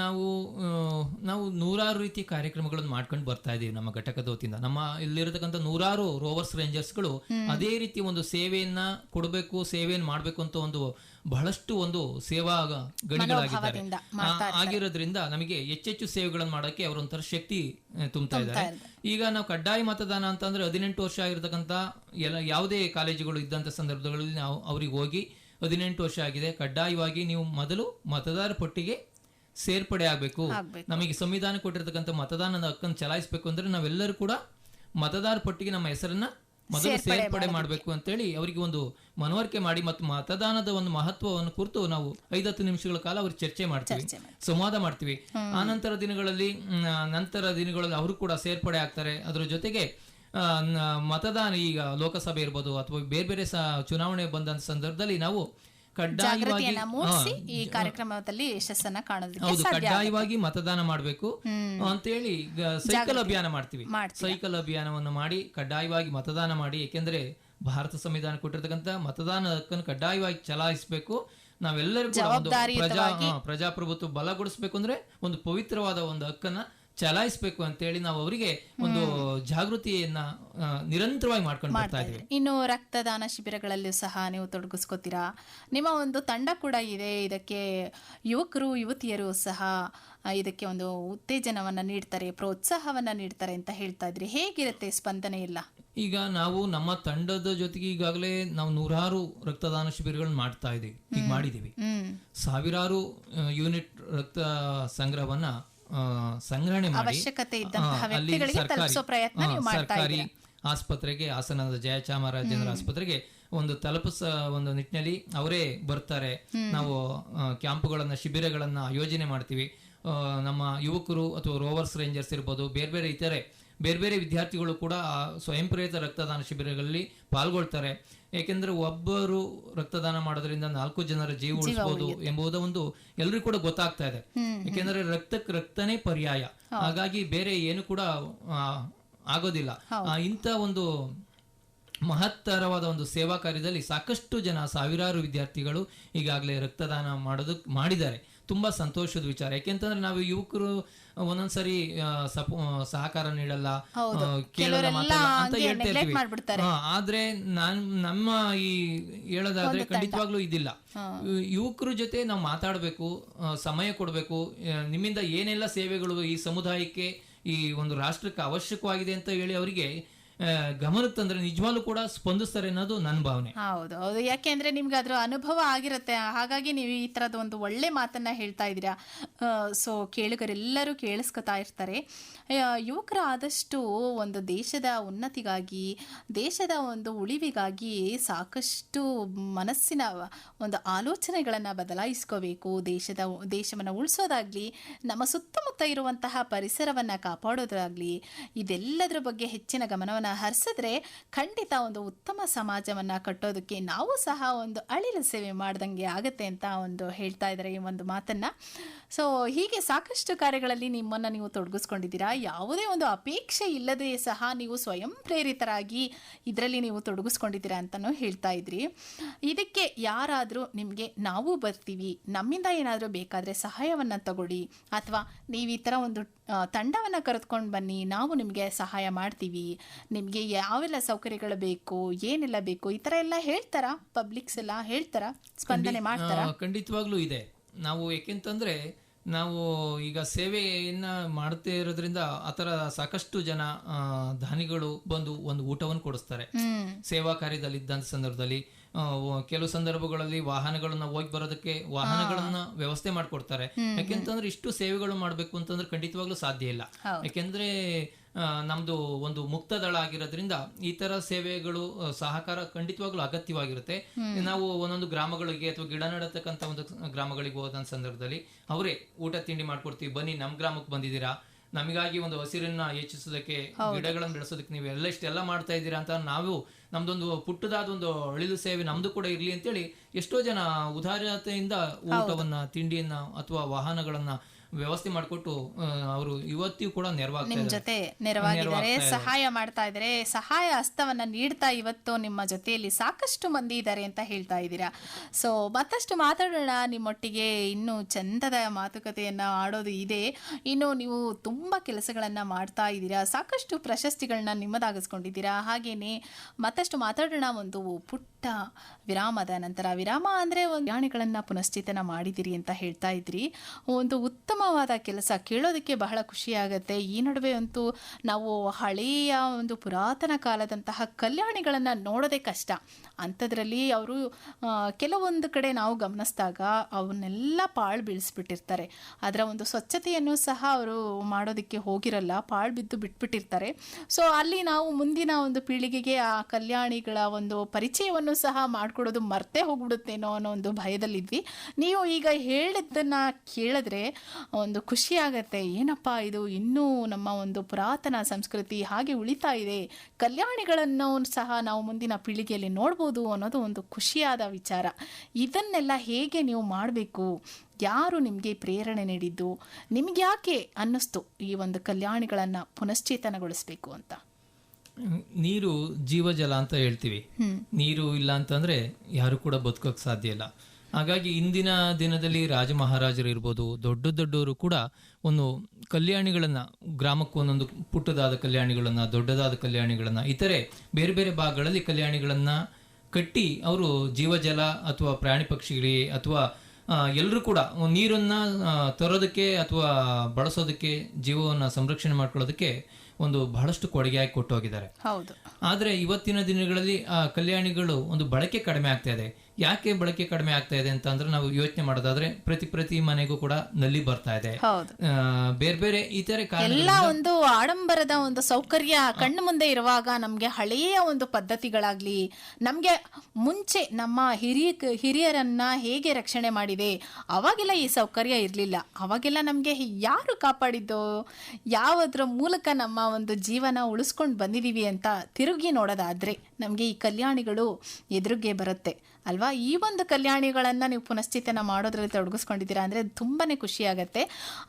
ನಾವು ನೂರಾರು ರೀತಿಯ ಕಾರ್ಯಕ್ರಮಗಳನ್ನು ಮಾಡ್ಕೊಂಡು ಬರ್ತಾ ಇದೀವಿ ನಮ್ಮ ಘಟಕದ ವತಿಯಿಂದ. ನಮ್ಮ ಇಲ್ಲಿರತಕ್ಕಂಥ ನೂರಾರು ರೋವರ್ಸ್ ರೇಂಜರ್ಸ್ಗಳು ಅದೇ ರೀತಿ ಒಂದು ಸೇವೆಯನ್ನ ಕೊಡಬೇಕು, ಸೇವೆಯನ್ನು ಮಾಡ್ಬೇಕು ಅಂತ ಒಂದು ಬಹಳಷ್ಟು ಒಂದು ಸೇವಾ ಗಣಿಗಳಾಗಿದ್ದಾರೆ. ಆಗಿರೋದ್ರಿಂದ ನಮಗೆ ಹೆಚ್ಚೆಚ್ಚು ಸೇವೆಗಳನ್ನು ಮಾಡೋಕೆ ಅವರೊಂಥರ ಶಕ್ತಿ ತುಂಬ್ತಾ ಇದ್ದಾರೆ. ಈಗ ನಾವು ಕಡ್ಡಾಯ ಮತದಾನ ಅಂತಂದ್ರೆ 18 ವರ್ಷ ಆಗಿರ್ತಕ್ಕಂಥ ಯಾವುದೇ ಕಾಲೇಜುಗಳು ಇದ್ದಂಥ ಸಂದರ್ಭಗಳಲ್ಲಿ ನಾವು ಅವ್ರಿಗೆ ಹೋಗಿ 18 ವರ್ಷ ಆಗಿದೆ, ಕಡ್ಡಾಯವಾಗಿ ನೀವು ಮೊದಲು ಮತದಾರ ಪಟ್ಟಿಗೆ ಸೇರ್ಪಡೆ ಆಗಬೇಕು. ನಮಗೆ ಸಂವಿಧಾನ ಕೊಟ್ಟಿರ್ತಕ್ಕಂಥ ಮತದಾನದ ಹಕ್ಕನ್ನು ಚಲಾಯಿಸಬೇಕು ಅಂದ್ರೆ ನಾವೆಲ್ಲರೂ ಕೂಡ ಮತದಾರ ಪಟ್ಟಿಗೆ ನಮ್ಮ ಹೆಸರನ್ನ ಮೊದಲು ಸೇರ್ಪಡೆ ಮಾಡಬೇಕು ಅಂತೇಳಿ ಅವರಿಗೆ ಒಂದು ಮನವರಿಕೆ ಮಾಡಿ ಮತ್ತು ಮತದಾನದ ಒಂದು ಮಹತ್ವವನ್ನು ಕುರಿತು ನಾವು 5-10 ನಿಮಿಷಗಳ ಕಾಲ ಅವ್ರಿಗೆ ಚರ್ಚೆ ಮಾಡ್ತೀವಿ, ಸಂವಾದ ಮಾಡ್ತೀವಿ. ಆ ನಂತರ ದಿನಗಳಲ್ಲಿ ಅವರು ಕೂಡ ಸೇರ್ಪಡೆ ಆಗ್ತಾರೆ. ಅದರ ಜೊತೆಗೆ ಮತದಾನ ಈಗ ಲೋಕಸಭೆ ಇರ್ಬೋದು ಅಥವಾ ಬೇರೆ ಬೇರೆ ಚುನಾವಣೆ ಬಂದ ಸಂದರ್ಭದಲ್ಲಿ ನಾವು ಕಡ್ಡಾಯವಾಗಿ ಮತದಾನ ಮಾಡಬೇಕು ಅಂತೇಳಿ ಸೈಕಲ್ ಅಭಿಯಾನ ಮಾಡ್ತೀವಿ. ಸೈಕಲ್ ಅಭಿಯಾನವನ್ನು ಮಾಡಿ ಕಡ್ಡಾಯವಾಗಿ ಮತದಾನ ಮಾಡಿ, ಏಕೆಂದ್ರೆ ಭಾರತ ಸಂವಿಧಾನ ಕೊಟ್ಟಿರ್ತಕ್ಕಂಥ ಮತದಾನ ಹಕ್ಕನ್ನು ಕಡ್ಡಾಯವಾಗಿ ಚಲಾಯಿಸಬೇಕು. ನಾವೆಲ್ಲರೂ ಪ್ರಜಾಪ್ರಭುತ್ವ ಬಲಗೊಳಿಸಬೇಕು ಅಂದ್ರೆ ಒಂದು ಪವಿತ್ರವಾದ ಒಂದು ಹಕ್ಕನ್ನ ಚಲಾಯಿಸಬೇಕು ಅಂತೇಳಿ ನಾವು ಅವರಿಗೆ ಒಂದು ಜಾಗೃತಿಯನ್ನ ನಿರಂತರವಾಗಿ ಮಾಡ್ಕೊಂಡು ಬರ್ತಾ ಇದ್ದೀವಿ. ಇನ್ನು ರಕ್ತದಾನ ಶಿಬಿರಗಳಲ್ಲೂ ಸಹ ನೀವು ತೊಡಗಿಸ್ಕೋತೀರಾ. ನಿಮ್ಮ ಒಂದು ತಂಡ ಕೂಡ ಇದೆ, ಇದಕ್ಕೆ ಯುವಕರು ಯುವತಿಯರು ಸಹ ಇದಕ್ಕೆ ಒಂದು ಉತ್ತೇಜನವನ್ನ ನೀಡ್ತಾರೆ, ಪ್ರೋತ್ಸಾಹವನ್ನ ನೀಡ್ತಾರೆ ಅಂತ ಹೇಳ್ತಾ ಇದ್ರಿ. ಹೇಗಿರುತ್ತೆ ಸ್ಪಂದನೆ ಎಲ್ಲ? ಈಗ ನಾವು ನಮ್ಮ ತಂಡದ ಜೊತೆಗೆ ಈಗಾಗಲೇ ನಾವು ನೂರಾರು ರಕ್ತದಾನ ಶಿಬಿರಗಳನ್ನ ಮಾಡ್ತಾ ಇದೀವಿ. ಈಗ ಮಾಡಿದೀವಿ ಸಾವಿರಾರು ಯೂನಿಟ್ ರಕ್ತ ಸಂಗ್ರಹವನ್ನ ಸಂಗ್ರಹಣೆ ಮಾಡಿ ಅಲ್ಲಿ ಸರ್ಕಾರಿ ಆಸ್ಪತ್ರೆಗೆ, ಹಾಸನದ ಜಯಚಾಮರಾಜೇಂದ್ರ ಆಸ್ಪತ್ರೆಗೆ ಒಂದು ಒಂದು ನಿಟ್ಟಿನಲ್ಲಿ ಅವರೇ ಬರ್ತಾರೆ. ನಾವು ಕ್ಯಾಂಪ್ಗಳನ್ನ ಶಿಬಿರಗಳನ್ನ ಆಯೋಜನೆ ಮಾಡ್ತೀವಿ. ನಮ್ಮ ಯುವಕರು ಅಥವಾ ರೋವರ್ಸ್ ರೇಂಜರ್ಸ್ ಇರ್ಬೋದು, ಬೇರೆ ಬೇರೆ ವಿದ್ಯಾರ್ಥಿಗಳು ಕೂಡ ಸ್ವಯಂ ಪ್ರೇರಿತ ರಕ್ತದಾನ ಶಿಬಿರಗಳಲ್ಲಿ ಪಾಲ್ಗೊಳ್ತಾರೆ. ಏಕೆಂದ್ರೆ ಒಬ್ಬರು ರಕ್ತದಾನ ಮಾಡೋದ್ರಿಂದ 4 ಜನರ ಜೀವ ಉಳಿಸಬಹುದು ಎಂಬುದು ಒಂದು ಎಲ್ರಿಗೂ ಕೂಡ ಗೊತ್ತಾಗ್ತಾ ಇದೆ. ಯಾಕೆಂದ್ರೆ ರಕ್ತನೇ ಪರ್ಯಾಯ, ಹಾಗಾಗಿ ಬೇರೆ ಏನು ಕೂಡ ಆಗೋದಿಲ್ಲ. ಇಂಥ ಒಂದು ಮಹತ್ತರವಾದ ಒಂದು ಸೇವಾ ಕಾರ್ಯದಲ್ಲಿ ಸಾಕಷ್ಟು ಜನ, ಸಾವಿರಾರು ವಿದ್ಯಾರ್ಥಿಗಳು ಈಗಾಗಲೇ ರಕ್ತದಾನ ಮಾಡಿದ್ದಾರೆ. ತುಂಬಾ ಸಂತೋಷದ ವಿಚಾರ. ಯಾಕೆಂತಂದ್ರೆ ನಾವು ಯುವಕರು ಒಂದೊಂದ್ಸರಿ ಸಹಕಾರ ನೀಡಲ್ಲ, ಕೇಳಲ್ಲ, ಮಾತಲ್ಲ ಅಂತ ಹೇಳ್ತಾ ಇರ್ತೀವಿ. ಆದ್ರೆ ನಮ್ಮ ಈ ಹೇಳೋದಾದ್ರೆ ಖಂಡಿತವಾಗ್ಲೂ ಇದಿಲ್ಲ. ಯುವಕರ ಜೊತೆ ನಾವು ಮಾತಾಡಬೇಕು, ಸಮಯ ಕೊಡಬೇಕು. ನಿಮ್ಮಿಂದ ಏನೆಲ್ಲ ಸೇವೆಗಳು ಈ ಸಮುದಾಯಕ್ಕೆ, ಈ ಒಂದು ರಾಷ್ಟ್ರಕ್ಕೆ ಅವಶ್ಯಕವಾಗಿದೆ ಅಂತ ಹೇಳಿ ಅವರಿಗೆ ಗಮನಕ್ಕೆ ತಂದ್ರೆ ನಿಜವಾಗ್ಲೂ ಕೂಡ ಸ್ಪಂದಿಸ್ತಾರೆ ಅನ್ನೋದು ನನ್ನ ಭಾವನೆ. ಹೌದು, ಯಾಕೆಂದ್ರೆ ನಿಮ್ಗೆ ಅದ್ರ ಅನುಭವ ಆಗಿರುತ್ತೆ, ಹಾಗಾಗಿ ನೀವು ಈ ತರದ ಒಂದು ಒಳ್ಳೆ ಮಾತನ್ನ ಹೇಳ್ತಾ ಇದ್ದೀರಾ. ಸೊ ಕೇಳುಗರೆಲ್ಲರೂ ಕೇಳಿಸ್ಕೊತಾ ಇರ್ತಾರೆ. ಯುವಕರು ಆದಷ್ಟು ಒಂದು ದೇಶದ ಉನ್ನತಿಗಾಗಿ, ದೇಶದ ಒಂದು ಉಳಿವಿಗಾಗಿ ಸಾಕಷ್ಟು ಮನಸ್ಸಿನ ಒಂದು ಆಲೋಚನೆಗಳನ್ನು ಬದಲಾಯಿಸ್ಕೋಬೇಕು. ದೇಶವನ್ನು ಉಳಿಸೋದಾಗ್ಲಿ, ನಮ್ಮ ಸುತ್ತಮುತ್ತ ಇರುವಂತಹ ಪರಿಸರವನ್ನು ಕಾಪಾಡೋದಾಗ್ಲಿ, ಇದೆಲ್ಲದರ ಬಗ್ಗೆ ಹೆಚ್ಚಿನ ಗಮನವನ್ನು ಗಮನ ಹರಿಸಿದ್ರೆ ಖಂಡಿತ ಒಂದು ಉತ್ತಮ ಸಮಾಜವನ್ನ ಕಟ್ಟೋದಕ್ಕೆ ನಾವು ಸಹ ಒಂದು ಅಳಿಲು ಸೇವೆ ಮಾಡ್ದಂಗೆ ಆಗತ್ತೆ ಅಂತ ಒಂದು ಹೇಳ್ತಾ ಇದ್ದಾರೆ ಈ ಒಂದು ಮಾತನ್ನ. ಸೊ ಹೀಗೆ ಸಾಕಷ್ಟು ಕಾರ್ಯಗಳಲ್ಲಿ ನಿಮ್ಮನ್ನು ನೀವು ತೊಡಗಿಸ್ಕೊಂಡಿದ್ದೀರಾ. ಯಾವುದೇ ಒಂದು ಅಪೇಕ್ಷೆ ಇಲ್ಲದೆ ಸಹ ನೀವು ಸ್ವಯಂ ಪ್ರೇರಿತರಾಗಿ ಇದರಲ್ಲಿ ನೀವು ತೊಡಗಿಸ್ಕೊಂಡಿದ್ದೀರಾ ಅಂತಲೂ ಹೇಳ್ತಾ ಇದ್ರಿ. ಇದಕ್ಕೆ ಯಾರಾದರೂ ನಿಮಗೆ ನಾವು ಬರ್ತೀವಿ, ನಮ್ಮಿಂದ ಏನಾದರೂ ಬೇಕಾದರೆ ಸಹಾಯವನ್ನು ತಗೊಳ್ಳಿ, ಅಥವಾ ನೀವು ಈ ಥರ ಒಂದು ತಂಡವನ್ನು ಕರೆದುಕೊಂಡು ಬನ್ನಿ, ನಾವು ನಿಮಗೆ ಸಹಾಯ ಮಾಡ್ತೀವಿ, ನಿಮಗೆ ಯಾವೆಲ್ಲ ಸೌಕರ್ಯಗಳು ಬೇಕು, ಏನೆಲ್ಲ ಬೇಕು, ಈ ಥರ ಎಲ್ಲ ಹೇಳ್ತಾರಾ? ಪಬ್ಲಿಕ್ಸ್ ಎಲ್ಲ ಹೇಳ್ತಾರಾ? ಸ್ಪಂದನೆ ಮಾಡ್ತಾರಾ? ಖಂಡಿತವಾಗ್ಲೂ ಇದೆ. ನಾವು ಏಕೆಂತಂದ್ರೆ ನಾವು ಈಗ ಸೇವೆಯನ್ನ ಮಾಡ್ತಾ ಇರೋದ್ರಿಂದ ಆತರ ಸಾಕಷ್ಟು ಜನ ದಾನಿಗಳು ಬಂದು ಒಂದು ಊಟವನ್ನು ಕೊಡಿಸ್ತಾರೆ. ಸೇವಾ ಕಾರ್ಯದಲ್ಲಿ ಇದ್ದಂತ ಸಂದರ್ಭದಲ್ಲಿ ಕೆಲವು ಸಂದರ್ಭಗಳಲ್ಲಿ ವಾಹನಗಳನ್ನ ಹೋಗಿ ಬರೋದಕ್ಕೆ ವಾಹನಗಳನ್ನ ವ್ಯವಸ್ಥೆ ಮಾಡ್ಕೊಡ್ತಾರೆ. ಯಾಕೆಂತಂದ್ರೆ ಇಷ್ಟು ಸೇವೆಗಳು ಮಾಡ್ಬೇಕು ಅಂತಂದ್ರೆ ಖಂಡಿತವಾಗ್ಲೂ ಸಾಧ್ಯ ಇಲ್ಲ. ಯಾಕೆಂದ್ರೆ ನಮ್ದು ಒಂದು ಮುಕ್ತ ದಳ ಆಗಿರೋದ್ರಿಂದ ಈ ತರ ಸೇವೆಗಳು ಸಹಕಾರ ಖಂಡಿತವಾಗ್ಲೂ ಅಗತ್ಯವಾಗಿರುತ್ತೆ. ನಾವು ಒಂದೊಂದು ಗ್ರಾಮಗಳಿಗೆ ಅಥವಾ ಗಿಡ ನೆಡತಕ್ಕಂತ ಒಂದು ಗ್ರಾಮಗಳಿಗೆ ಹೋದಂತ ಸಂದರ್ಭದಲ್ಲಿ ಅವರೇ ಊಟ ತಿಂಡಿ ಮಾಡ್ಕೊಡ್ತೀವಿ, ಬನ್ನಿ ನಮ್ ಗ್ರಾಮಕ್ಕೆ ಬಂದಿದ್ದೀರಾ, ನಮಗಾಗಿ ಒಂದು ಹಸಿರನ್ನ ಹೆಚ್ಚಿಸೋದಕ್ಕೆ, ಗಿಡಗಳನ್ನು ಬೆಳೆಸೋದಕ್ಕೆ ನೀವು ಇಷ್ಟೆಲ್ಲ ಮಾಡ್ತಾ ಇದ್ದೀರಾ ಅಂತ ನಾವು ನಮ್ದೊಂದು ಪುಟ್ಟದಾದ ಒಂದು ಅಳಿಲು ಸೇವೆ ನಮ್ದು ಕೂಡ ಇರ್ಲಿ ಅಂತೇಳಿ ಎಷ್ಟೋ ಜನ ಉದಾರತೆಯಿಂದ ಊಟವನ್ನ, ತಿಂಡಿಯನ್ನ ಅಥವಾ ವಾಹನಗಳನ್ನ ವ್ಯವಸ್ಥೆ ಮಾಡಿಕೊಟ್ಟು ಅವರು ಇವತ್ತಿಗೂ ಕೂಡ ನಿಮ್ ಜೊತೆ ನೆರವಾಗಿದ್ದಾರೆ, ಸಹಾಯ ಮಾಡ್ತಾ ಇದ್ದಾರೆ, ಸಹಾಯ ಹಸ್ತವನ್ನ ನೀಡ್ತಾ ಇವತ್ತು ನಿಮ್ಮ ಜೊತೆಯಲ್ಲಿ ಸಾಕಷ್ಟು ಮಂದಿ ಇದ್ದಾರೆ ಅಂತ ಹೇಳ್ತಾ ಇದ್ದೀರಾ. ಸೊ ಮತ್ತಷ್ಟು ಮಾತಾಡೋಣ ನಿಮ್ಮೊಟ್ಟಿಗೆ. ಇನ್ನು ಚಂದದ ಮಾತುಕತೆಯನ್ನ ಆಡೋದು ಇದೆ. ಇನ್ನು ನೀವು ತುಂಬಾ ಕೆಲಸಗಳನ್ನ ಮಾಡ್ತಾ ಇದ್ದೀರಾ, ಸಾಕಷ್ಟು ಪ್ರಶಸ್ತಿಗಳನ್ನ ನಿಮ್ಮದಾಗಿಸ್ಕೊಂಡಿದ್ದೀರಾ. ಹಾಗೇನೆ ಮತ್ತಷ್ಟು ಮಾತಾಡೋಣ ಒಂದು ಪುಟ್ಟ ವಿರಾಮದ ನಂತರ. ವಿರಾಮ ಅಂದ್ರೆ ಒಂದು ಪ್ರಾಣಿಗಳನ್ನ ಪುನಶ್ಚೇತನ ಮಾಡಿದಿರಿ ಅಂತ ಹೇಳ್ತಾ ಇದ್ರಿ. ಒಂದು ಉತ್ತಮವಾದ ಕೆಲಸ, ಕೇಳೋದಕ್ಕೆ ಬಹಳ ಖುಷಿ ಆಗುತ್ತೆ. ಈ ನಡುವೆ ಅಂತೂ ನಾವು ಹಳೆಯ ಒಂದು ಪುರಾತನ ಕಾಲದಂತಹ ಕಲ್ಯಾಣಿಗಳನ್ನು ನೋಡೋದೇ ಕಷ್ಟ. ಅಂಥದ್ರಲ್ಲಿ ಅವರು ಕೆಲವೊಂದು ಕಡೆ ನಾವು ಗಮನಿಸಿದಾಗ ಅವನ್ನೆಲ್ಲ ಪಾಳು ಬೀಳಿಸ್ಬಿಟ್ಟಿರ್ತಾರೆ. ಅದರ ಒಂದು ಸ್ವಚ್ಛತೆಯನ್ನು ಸಹ ಅವರು ಮಾಡೋದಕ್ಕೆ ಹೋಗಿರಲ್ಲ, ಪಾಳು ಬಿದ್ದು ಬಿಟ್ಬಿಟ್ಟಿರ್ತಾರೆ. ಸೊ ಅಲ್ಲಿ ನಾವು ಮುಂದಿನ ಒಂದು ಪೀಳಿಗೆಗೆ ಆ ಕಲ್ಯಾಣಿಗಳ ಒಂದು ಪರಿಚಯವನ್ನು ಸಹ ಮಾಡಿಕೊಡೋದು ಮರ್ತೇ ಹೋಗ್ಬಿಡುತ್ತೇನೋ ಅನ್ನೋ ಒಂದು ಭಯದಲ್ಲಿದ್ವಿ. ನೀವು ಈಗ ಹೇಳಿದ್ದನ್ನು ಕೇಳಿದ್ರೆ ಒಂದು ಖುಷಿ ಆಗತ್ತೆ. ಏನಪ್ಪ ಇದು, ಇನ್ನೂ ನಮ್ಮ ಒಂದು ಪುರಾತನ ಸಂಸ್ಕೃತಿ ಹಾಗೆ ಉಳಿತಾ ಇದೆ, ಕಲ್ಯಾಣಿಗಳನ್ನು ಸಹ ನಾವು ಮುಂದಿನ ಪೀಳಿಗೆಯಲ್ಲಿ ನೋಡ್ಬೋದು ಅನ್ನೋದು ಒಂದು ಖುಷಿಯಾದ ವಿಚಾರ. ಇದನ್ನೆಲ್ಲ ಹೇಗೆ ನೀವು ಮಾಡಬೇಕು, ಯಾರು ನಿಮಗೆ ಪ್ರೇರಣೆ ನೀಡಿದ್ದು, ನಿಮ್ಗೆ ಯಾಕೆ ಅನ್ನಿಸ್ತು ಈ ಒಂದು ಕಲ್ಯಾಣಿಗಳನ್ನು ಪುನಶ್ಚೇತನಗೊಳಿಸ್ಬೇಕು ಅಂತ? ನೀರು ಜೀವಜಲ ಅಂತ ಹೇಳ್ತೀವಿ. ನೀರು ಇಲ್ಲ ಅಂತಂದ್ರೆ ಯಾರು ಕೂಡ ಬದುಕೋಕ್ ಸಾಧ್ಯ ಇಲ್ಲ. ಹಾಗಾಗಿ ಇಂದಿನ ದಿನದಲ್ಲಿ ರಾಜ ಮಹಾರಾಜರು ಇರ್ಬೋದು, ದೊಡ್ಡವರು ಕೂಡ ಒಂದು ಕಲ್ಯಾಣಿಗಳನ್ನ, ಗ್ರಾಮಕ್ಕೂ ಒಂದೊಂದು ಪುಟ್ಟದಾದ ಕಲ್ಯಾಣಿಗಳನ್ನ, ದೊಡ್ಡದಾದ ಕಲ್ಯಾಣಿಗಳನ್ನ, ಇತರೆ ಬೇರೆ ಬೇರೆ ಭಾಗಗಳಲ್ಲಿ ಕಲ್ಯಾಣಿಗಳನ್ನ ಕಟ್ಟಿ ಅವರು ಜೀವಜಲ ಅಥವಾ ಪ್ರಾಣಿ ಪಕ್ಷಿಗಳಿಗೆ ಅಥವಾ ಎಲ್ಲರೂ ಕೂಡ ನೀರನ್ನ ತರೋದಕ್ಕೆ ಅಥವಾ ಬಳಸೋದಕ್ಕೆ, ಜೀವವನ್ನ ಸಂರಕ್ಷಣೆ ಮಾಡ್ಕೊಳ್ಳೋದಕ್ಕೆ ಒಂದು ಬಹಳಷ್ಟು ಕೊಡುಗೆಯಾಗಿ ಕೊಟ್ಟು ಹೋಗಿದ್ದಾರೆ. ಆದ್ರೆ ಇವತ್ತಿನ ದಿನಗಳಲ್ಲಿ ಆ ಕಲ್ಯಾಣಿಗಳು ಒಂದು ಬಳಕೆ ಕಡಿಮೆ ಆಗ್ತಾ ಇದೆ. ಯಾಕೆ ಬಳಕೆ ಕಡಿಮೆ ಆಗ್ತಾ ಇದೆ ಅಂತ ಅಂದ್ರೆ ನಾವು ಯೋಚನೆ ಮಾಡೋದಾದ್ರೆ ಪ್ರತಿ ಮನೆಗೂ ಕೂಡ ನಲ್ಲಿ ಬರ್ತಾ ಇದೆ. ಬೇರೆ ಬೇರೆ ಇತರೆ ಎಲ್ಲ ಒಂದು ಆಡಂಬರದ ಒಂದು ಸೌಕರ್ಯ ಕಣ್ಣು ಮುಂದೆ ಇರುವಾಗ ನಮ್ಗೆ ಹಳೆಯ ಒಂದು ಪದ್ಧತಿಗಳಾಗ್ಲಿ, ನಮ್ಗೆ ಮುಂಚೆ ನಮ್ಮ ಹಿರಿಯರನ್ನ ಹೇಗೆ ರಕ್ಷಣೆ ಮಾಡಿದೆ, ಅವಾಗೆಲ್ಲ ಈ ಸೌಕರ್ಯ ಇರಲಿಲ್ಲ. ಅವಾಗೆಲ್ಲ ನಮ್ಗೆ ಯಾರು ಕಾಪಾಡಿದ್ದು, ಯಾವುದ್ರ ಮೂಲಕ ನಮ್ಮ ಒಂದು ಜೀವನ ಉಳಿಸ್ಕೊಂಡು ಬಂದಿದೀವಿ ಅಂತ ತಿರುಗಿ ನೋಡೋದಾದ್ರೆ ನಮ್ಗೆ ಈ ಕಲ್ಯಾಣಿಗಳು ಎದುರಿಗೆ ಬರುತ್ತೆ ಅಲ್ವಾ? ಈ ಒಂದು ಕಲ್ಯಾಣಿಗಳನ್ನು ನೀವು ಪುನಶ್ಚೇತನ ಮಾಡೋದ್ರಲ್ಲಿ ತೊಡಗಿಸ್ಕೊಂಡಿದ್ದೀರಾ ಅಂದರೆ ತುಂಬಾ ಖುಷಿ ಆಗುತ್ತೆ.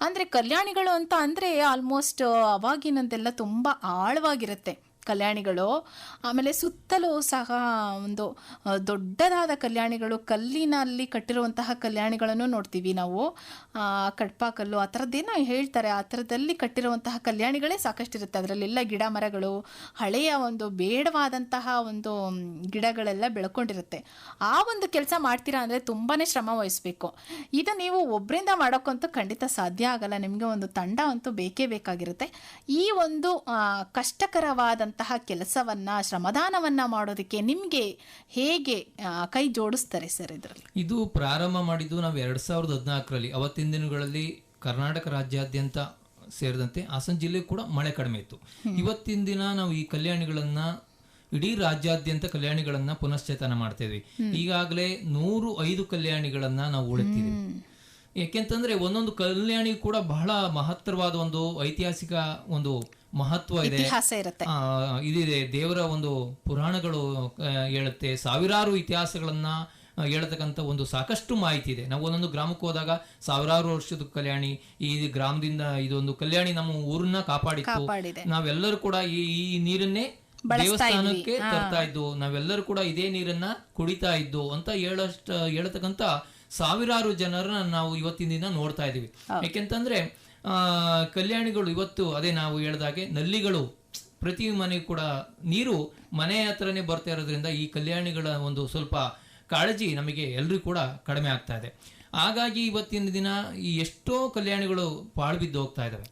ಅಂದರೆ ಕಲ್ಯಾಣಿಗಳು ಅಂತ ಅಂದರೆ ಆಲ್ಮೋಸ್ಟ್ ಅವಾಗಿನದೆಲ್ಲ ತುಂಬ ಆಳವಾಗಿರುತ್ತೆ ಕಲ್ಯಾಣಿಗಳು. ಆಮೇಲೆ ಸುತ್ತಲೂ ಸಹ ಒಂದು ದೊಡ್ಡದಾದ ಕಲ್ಯಾಣಿಗಳು, ಕಲ್ಲಿನಲ್ಲಿ ಕಟ್ಟಿರುವಂತಹ ಕಲ್ಯಾಣಿಗಳನ್ನು ನೋಡ್ತೀವಿ ನಾವು. ಕಡ್ಪ ಕಲ್ಲು ಆ ಥರದ್ದೇನೋ ಹೇಳ್ತಾರೆ, ಆ ಥರದಲ್ಲಿ ಕಟ್ಟಿರುವಂತಹ ಕಲ್ಯಾಣಿಗಳೇ ಸಾಕಷ್ಟಿರುತ್ತೆ. ಅದರಲ್ಲೆಲ್ಲ ಗಿಡ ಮರಗಳು, ಹಳೆಯ ಒಂದು ಬೇಡವಾದಂತಹ ಒಂದು ಗಿಡಗಳೆಲ್ಲ ಬೆಳ್ಕೊಂಡಿರುತ್ತೆ. ಆ ಒಂದು ಕೆಲಸ ಮಾಡ್ತೀರಾ ಅಂದರೆ ತುಂಬಾ ಶ್ರಮ ವಹಿಸ್ಬೇಕು. ಇದು ನೀವು ಒಬ್ಬರಿಂದ ಮಾಡೋಕ್ಕಂತೂ ಖಂಡಿತ ಸಾಧ್ಯ ಆಗಲ್ಲ, ನಿಮಗೆ ಒಂದು ತಂಡ ಅಂತೂ ಬೇಕೇ ಬೇಕಾಗಿರುತ್ತೆ. ಈ ಒಂದು ಕಷ್ಟಕರವಾದಂಥ ಕೆಲಸವನ್ನ, ಶ್ರಮದಾನವನ್ನ ಮಾಡೋದಕ್ಕೆ ನಿಮ್ಗೆ ಹೇಗೆ ಕೈ ಜೋಡಿಸ್ತಾರೆ ಸರ್? ಇದರಲ್ಲಿ ಇದು ಪ್ರಾರಂಭ ಮಾಡಿದ್ದು ನಾವು 2014ರಲ್ಲಿ. ಅವತ್ತಿನ ದಿನಗಳಲ್ಲಿ ಕರ್ನಾಟಕ ರಾಜ್ಯಾದ್ಯಂತ ಸೇರಿದಂತೆ ಹಾಸನ ಜಿಲ್ಲೆ ಕೂಡ ಮಳೆ ಕಡಿಮೆ ಇತ್ತು. ಇವತ್ತಿನ ದಿನ ನಾವು ಈ ಕಲ್ಯಾಣಿಗಳನ್ನ, ಇಡೀ ರಾಜ್ಯಾದ್ಯಂತ ಕಲ್ಯಾಣಿಗಳನ್ನ ಪುನಶ್ಚೇತನ ಮಾಡ್ತಾ ಇದ್ವಿ. ಈಗಾಗಲೇ 105 ಕಲ್ಯಾಣಿಗಳನ್ನ ನಾವು ಉಳಿತಿದ್ವಿ. ಯಾಕೆಂತಂದ್ರೆ ಒಂದೊಂದು ಕಲ್ಯಾಣಿ ಕೂಡ ಬಹಳ ಮಹತ್ತರವಾದ ಒಂದು ಐತಿಹಾಸಿಕ ಒಂದು ಮಹತ್ವ ಇದೆ, ಇತಿಹಾಸ ಇರುತ್ತೆ. ಇದಿದೆ. ದೇವರ ಒಂದು ಪುರಾಣಗಳು ಹೇಳುತ್ತೆ, ಸಾವಿರಾರು ಇತಿಹಾಸಗಳನ್ನ ಹೇಳ್ತಕ್ಕಂಥ ಒಂದು ಸಾಕಷ್ಟು ಮಾಹಿತಿ ಇದೆ. ನಾವು ಒಂದೊಂದು ಗ್ರಾಮಕ್ಕೆ ಹೋದಾಗ ಸಾವಿರಾರು ವರ್ಷದ ಕಲ್ಯಾಣಿ, ಈ ಗ್ರಾಮದಿಂದ ಇದೊಂದು ಕಲ್ಯಾಣಿ ನಮ್ಮ ಊರನ್ನ ಕಾಪಾಡಿತ್ತು, ನಾವೆಲ್ಲರೂ ಕೂಡ ಈ ನೀರನ್ನೇ ದೇವಸ್ಥಾನಕ್ಕೆ ತರ್ತಾ ಇದ್ದು, ನಾವೆಲ್ಲರೂ ಕೂಡ ಇದೇ ನೀರನ್ನ ಕುಡಿತಾ ಇದ್ದು ಅಂತ ಹೇಳತಕ್ಕಂತ ಸಾವಿರಾರು ಜನರನ್ನ ನಾವು ಇವತ್ತಿನ ದಿನ ನೋಡ್ತಾ ಇದೀವಿ. ಯಾಕೆಂತಂದ್ರೆ ಕಲ್ಯಾಣಿಗಳು ಇವತ್ತು ಅದೇ ನಾವು ಹೇಳ್ದಾಗೆ ನಲ್ಲಿಗಳು ಪ್ರತಿ ಮನೆಗೂ ಕೂಡ ನೀರು ಮನೆ ಹತ್ರನೇ ಬರ್ತಾ ಇರೋದ್ರಿಂದ ಈ ಕಲ್ಯಾಣಿಗಳ ಒಂದು ಸ್ವಲ್ಪ ಕಾಳಜಿ ನಮಗೆ ಎಲ್ರಿಗೂ ಕೂಡ ಕಡಿಮೆ ಆಗ್ತಾ ಇದೆ. ಹಾಗಾಗಿ ಇವತ್ತಿನ ದಿನ ಈ ಎಷ್ಟೋ ಕಲ್ಯಾಣಿಗಳು ಪಾಳ್ಬಿದ್ದು ಹೋಗ್ತಾ ಇದಾವೆ.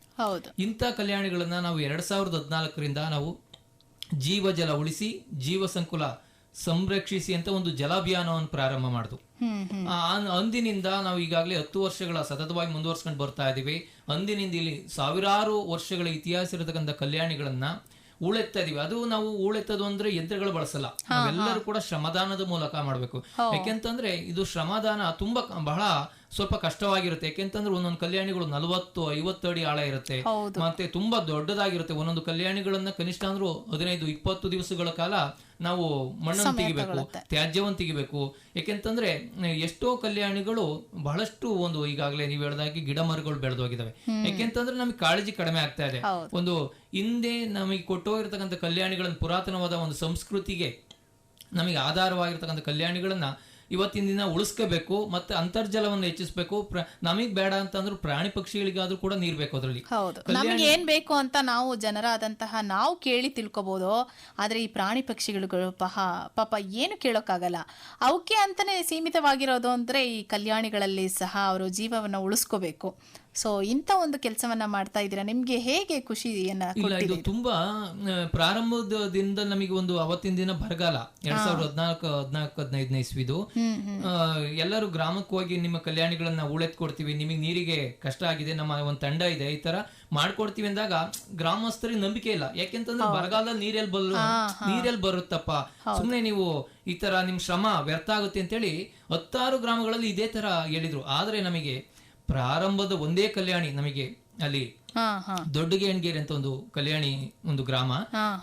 ಇಂಥ ಕಲ್ಯಾಣಿಗಳನ್ನ ನಾವು 2014ರಿಂದ ನಾವು ಜೀವ ಜಲ ಉಳಿಸಿ ಜೀವ ಸಂಕುಲ ಸಂರಕ್ಷಿಸಿ ಅಂತ ಒಂದು ಜಲಾಭಿಯಾನವನ್ನು ಪ್ರಾರಂಭ ಮಾಡುದು. ಅಂದಿನಿಂದ ನಾವು ಈಗಾಗಲೇ 10 ವರ್ಷಗಳ ಸತತವಾಗಿ ಮುಂದುವರ್ಸ್ಕೊಂಡು ಬರ್ತಾ ಇದೀವಿ. ಅಂದಿನಿಂದ ಇಲ್ಲಿ ಸಾವಿರಾರು ವರ್ಷಗಳ ಇತಿಹಾಸ ಇರತಕ್ಕಂಥ ಕಲ್ಯಾಣಿಗಳನ್ನ ಹೂಳೆತ್ತಾ ಇದೀವಿ. ಅದು ನಾವು ಹೂಳೆತ್ತದು ಅಂದ್ರೆ ಯಂತ್ರಗಳು ಬಳಸಲ್ಲ, ನಾವೆಲ್ಲರೂ ಕೂಡ ಶ್ರಮದಾನದ ಮೂಲಕ ಮಾಡ್ಬೇಕು. ಯಾಕೆಂತಂದ್ರೆ ಇದು ಶ್ರಮದಾನ ತುಂಬಾ ಬಹಳ ಸ್ವಲ್ಪ ಕಷ್ಟವಾಗಿರುತ್ತೆ. ಯಾಕೆಂತಂದ್ರೆ ಒಂದೊಂದು ಕಲ್ಯಾಣಿಗಳು 40-50 ಅಡಿ ಆಳ ಇರುತ್ತೆ, ಮತ್ತೆ ತುಂಬಾ ದೊಡ್ಡದಾಗಿರುತ್ತೆ. ಒಂದೊಂದು ಕಲ್ಯಾಣಿಗಳನ್ನ ಕನಿಷ್ಠ ಅಂದ್ರೂ 15-20 ದಿವಸಗಳ ಕಾಲ ನಾವು ಮಣ್ಣನ್ನು ತೆಗಿಬೇಕು, ತ್ಯಾಜ್ಯವನ್ನು ತೆಗಿಬೇಕು. ಯಾಕೆಂತಂದ್ರೆ ಎಷ್ಟೋ ಕಲ್ಯಾಣಿಗಳು ಬಹಳಷ್ಟು ಒಂದು ಈಗಾಗಲೇ ನೀವು ಹೇಳಿದಾಗೆ ಗಿಡ ಮರಗಳು ಬೆಳೆದೋಗಿದಾವೆ. ಯಾಕೆಂತಂದ್ರೆ ನಮಗೆ ಕಾಳಜಿ ಕಡಿಮೆ ಆಗ್ತಾ ಇದೆ. ಒಂದು ಹಿಂದೆ ನಮಗೆ ಕೊಟ್ಟೋಗಿರ್ತಕ್ಕಂಥ ಕಲ್ಯಾಣಿಗಳನ್ನ, ಪುರಾತನವಾದ ಒಂದು ಸಂಸ್ಕೃತಿಗೆ ನಮಗೆ ಆಧಾರವಾಗಿರ್ತಕ್ಕಂಥ ಕಲ್ಯಾಣಿಗಳನ್ನ ಇವತ್ತಿನ ದಿನ ಉಳಿಸ್ಕೋಬೇಕು, ಮತ್ತೆ ಅಂತರ್ಜಲವನ್ನು ಹೆಚ್ಚಿಸಬೇಕು. ನಮಗ್ ಬೇಡ ಅಂತಂದ್ರೂ ಪ್ರಾಣಿ ಪಕ್ಷಿಗಳಿಗಾದ್ರೂ ಕೂಡ ನೀರ್ ಬೇಕು. ಅದ್ರಲ್ಲಿ ನಮಗೆ ಏನ್ ಬೇಕು ಅಂತ ನಾವು ಜನರಾದಂತಹ ನಾವು ಕೇಳಿ ತಿಳ್ಕೊಬಹುದು. ಆದ್ರೆ ಈ ಪ್ರಾಣಿ ಪಕ್ಷಿಗಳು ಪಾಪ ಏನು ಕೇಳೋಕ್ಕಾಗಲ್ಲ. ಅವಕ್ಕೆ ಅಂತಾನೆ ಸೀಮಿತವಾಗಿರೋದು ಅಂದ್ರೆ ಈ ಕಲ್ಯಾಣಿಗಳಲ್ಲಿ ಸಹ ಅವರು ಜೀವವನ್ನ ಉಳಿಸ್ಕೋಬೇಕು. ಸೊ ಇಂಥ ಒಂದು ಕೆಲಸವನ್ನ ಮಾಡ್ತಾ ಇದ್ದೀರಾ, ನಿಮ್ಗೆ ಹೇಗೆ ಖುಷಿಯನ್ನ ಇದು ತುಂಬಾ ಪ್ರಾರಂಭದಿಂದ ನಮಗೆ ಒಂದು ಅವತ್ತಿನ ದಿನ ಬರಗಾಲ 2014-15 ಇಸ್ವಿದು. ಎಲ್ಲರೂ ಗ್ರಾಮಕ್ಕೆ ಹೋಗಿ ನಿಮ್ಮ ಕಲ್ಯಾಣಿಗಳನ್ನ ಹೂಳೆತ್ ಕೊಡ್ತೀವಿ, ನಿಮಗೆ ನೀರಿಗೆ ಕಷ್ಟ ಆಗಿದೆ, ನಮ್ಮ ಒಂದು ತಂಡ ಇದೆ, ಈ ತರ ಮಾಡ್ಕೊಡ್ತೀವಿ ಅಂದಾಗ ಗ್ರಾಮಸ್ಥರಿಗೆ ನಂಬಿಕೆ ಇಲ್ಲ. ಯಾಕೆಂತಂದ್ರೆ ಬರಗಾಲದಲ್ಲಿ ನೀರೆಲ್ ಬರುತ್ತಪ್ಪ, ಸುಮ್ನೆ ನೀವು ಈ ತರ ನಿಮ್ ಶ್ರಮ ವ್ಯರ್ಥ ಆಗುತ್ತೆ ಅಂತೇಳಿ 10 ಗ್ರಾಮಗಳಲ್ಲಿ ಇದೇ ತರ ಹೇಳಿದ್ರು. ಆದ್ರೆ ನಮಗೆ ಪ್ರಾರಂಭದ ಒಂದೇ ಕಲ್ಯಾಣಿ ನಮಗೆ ಅಲ್ಲಿ ದೊಡ್ಡಗೇಣಗೇರಿ ಅಂತ ಒಂದು ಕಲ್ಯಾಣಿ ಒಂದು ಗ್ರಾಮ,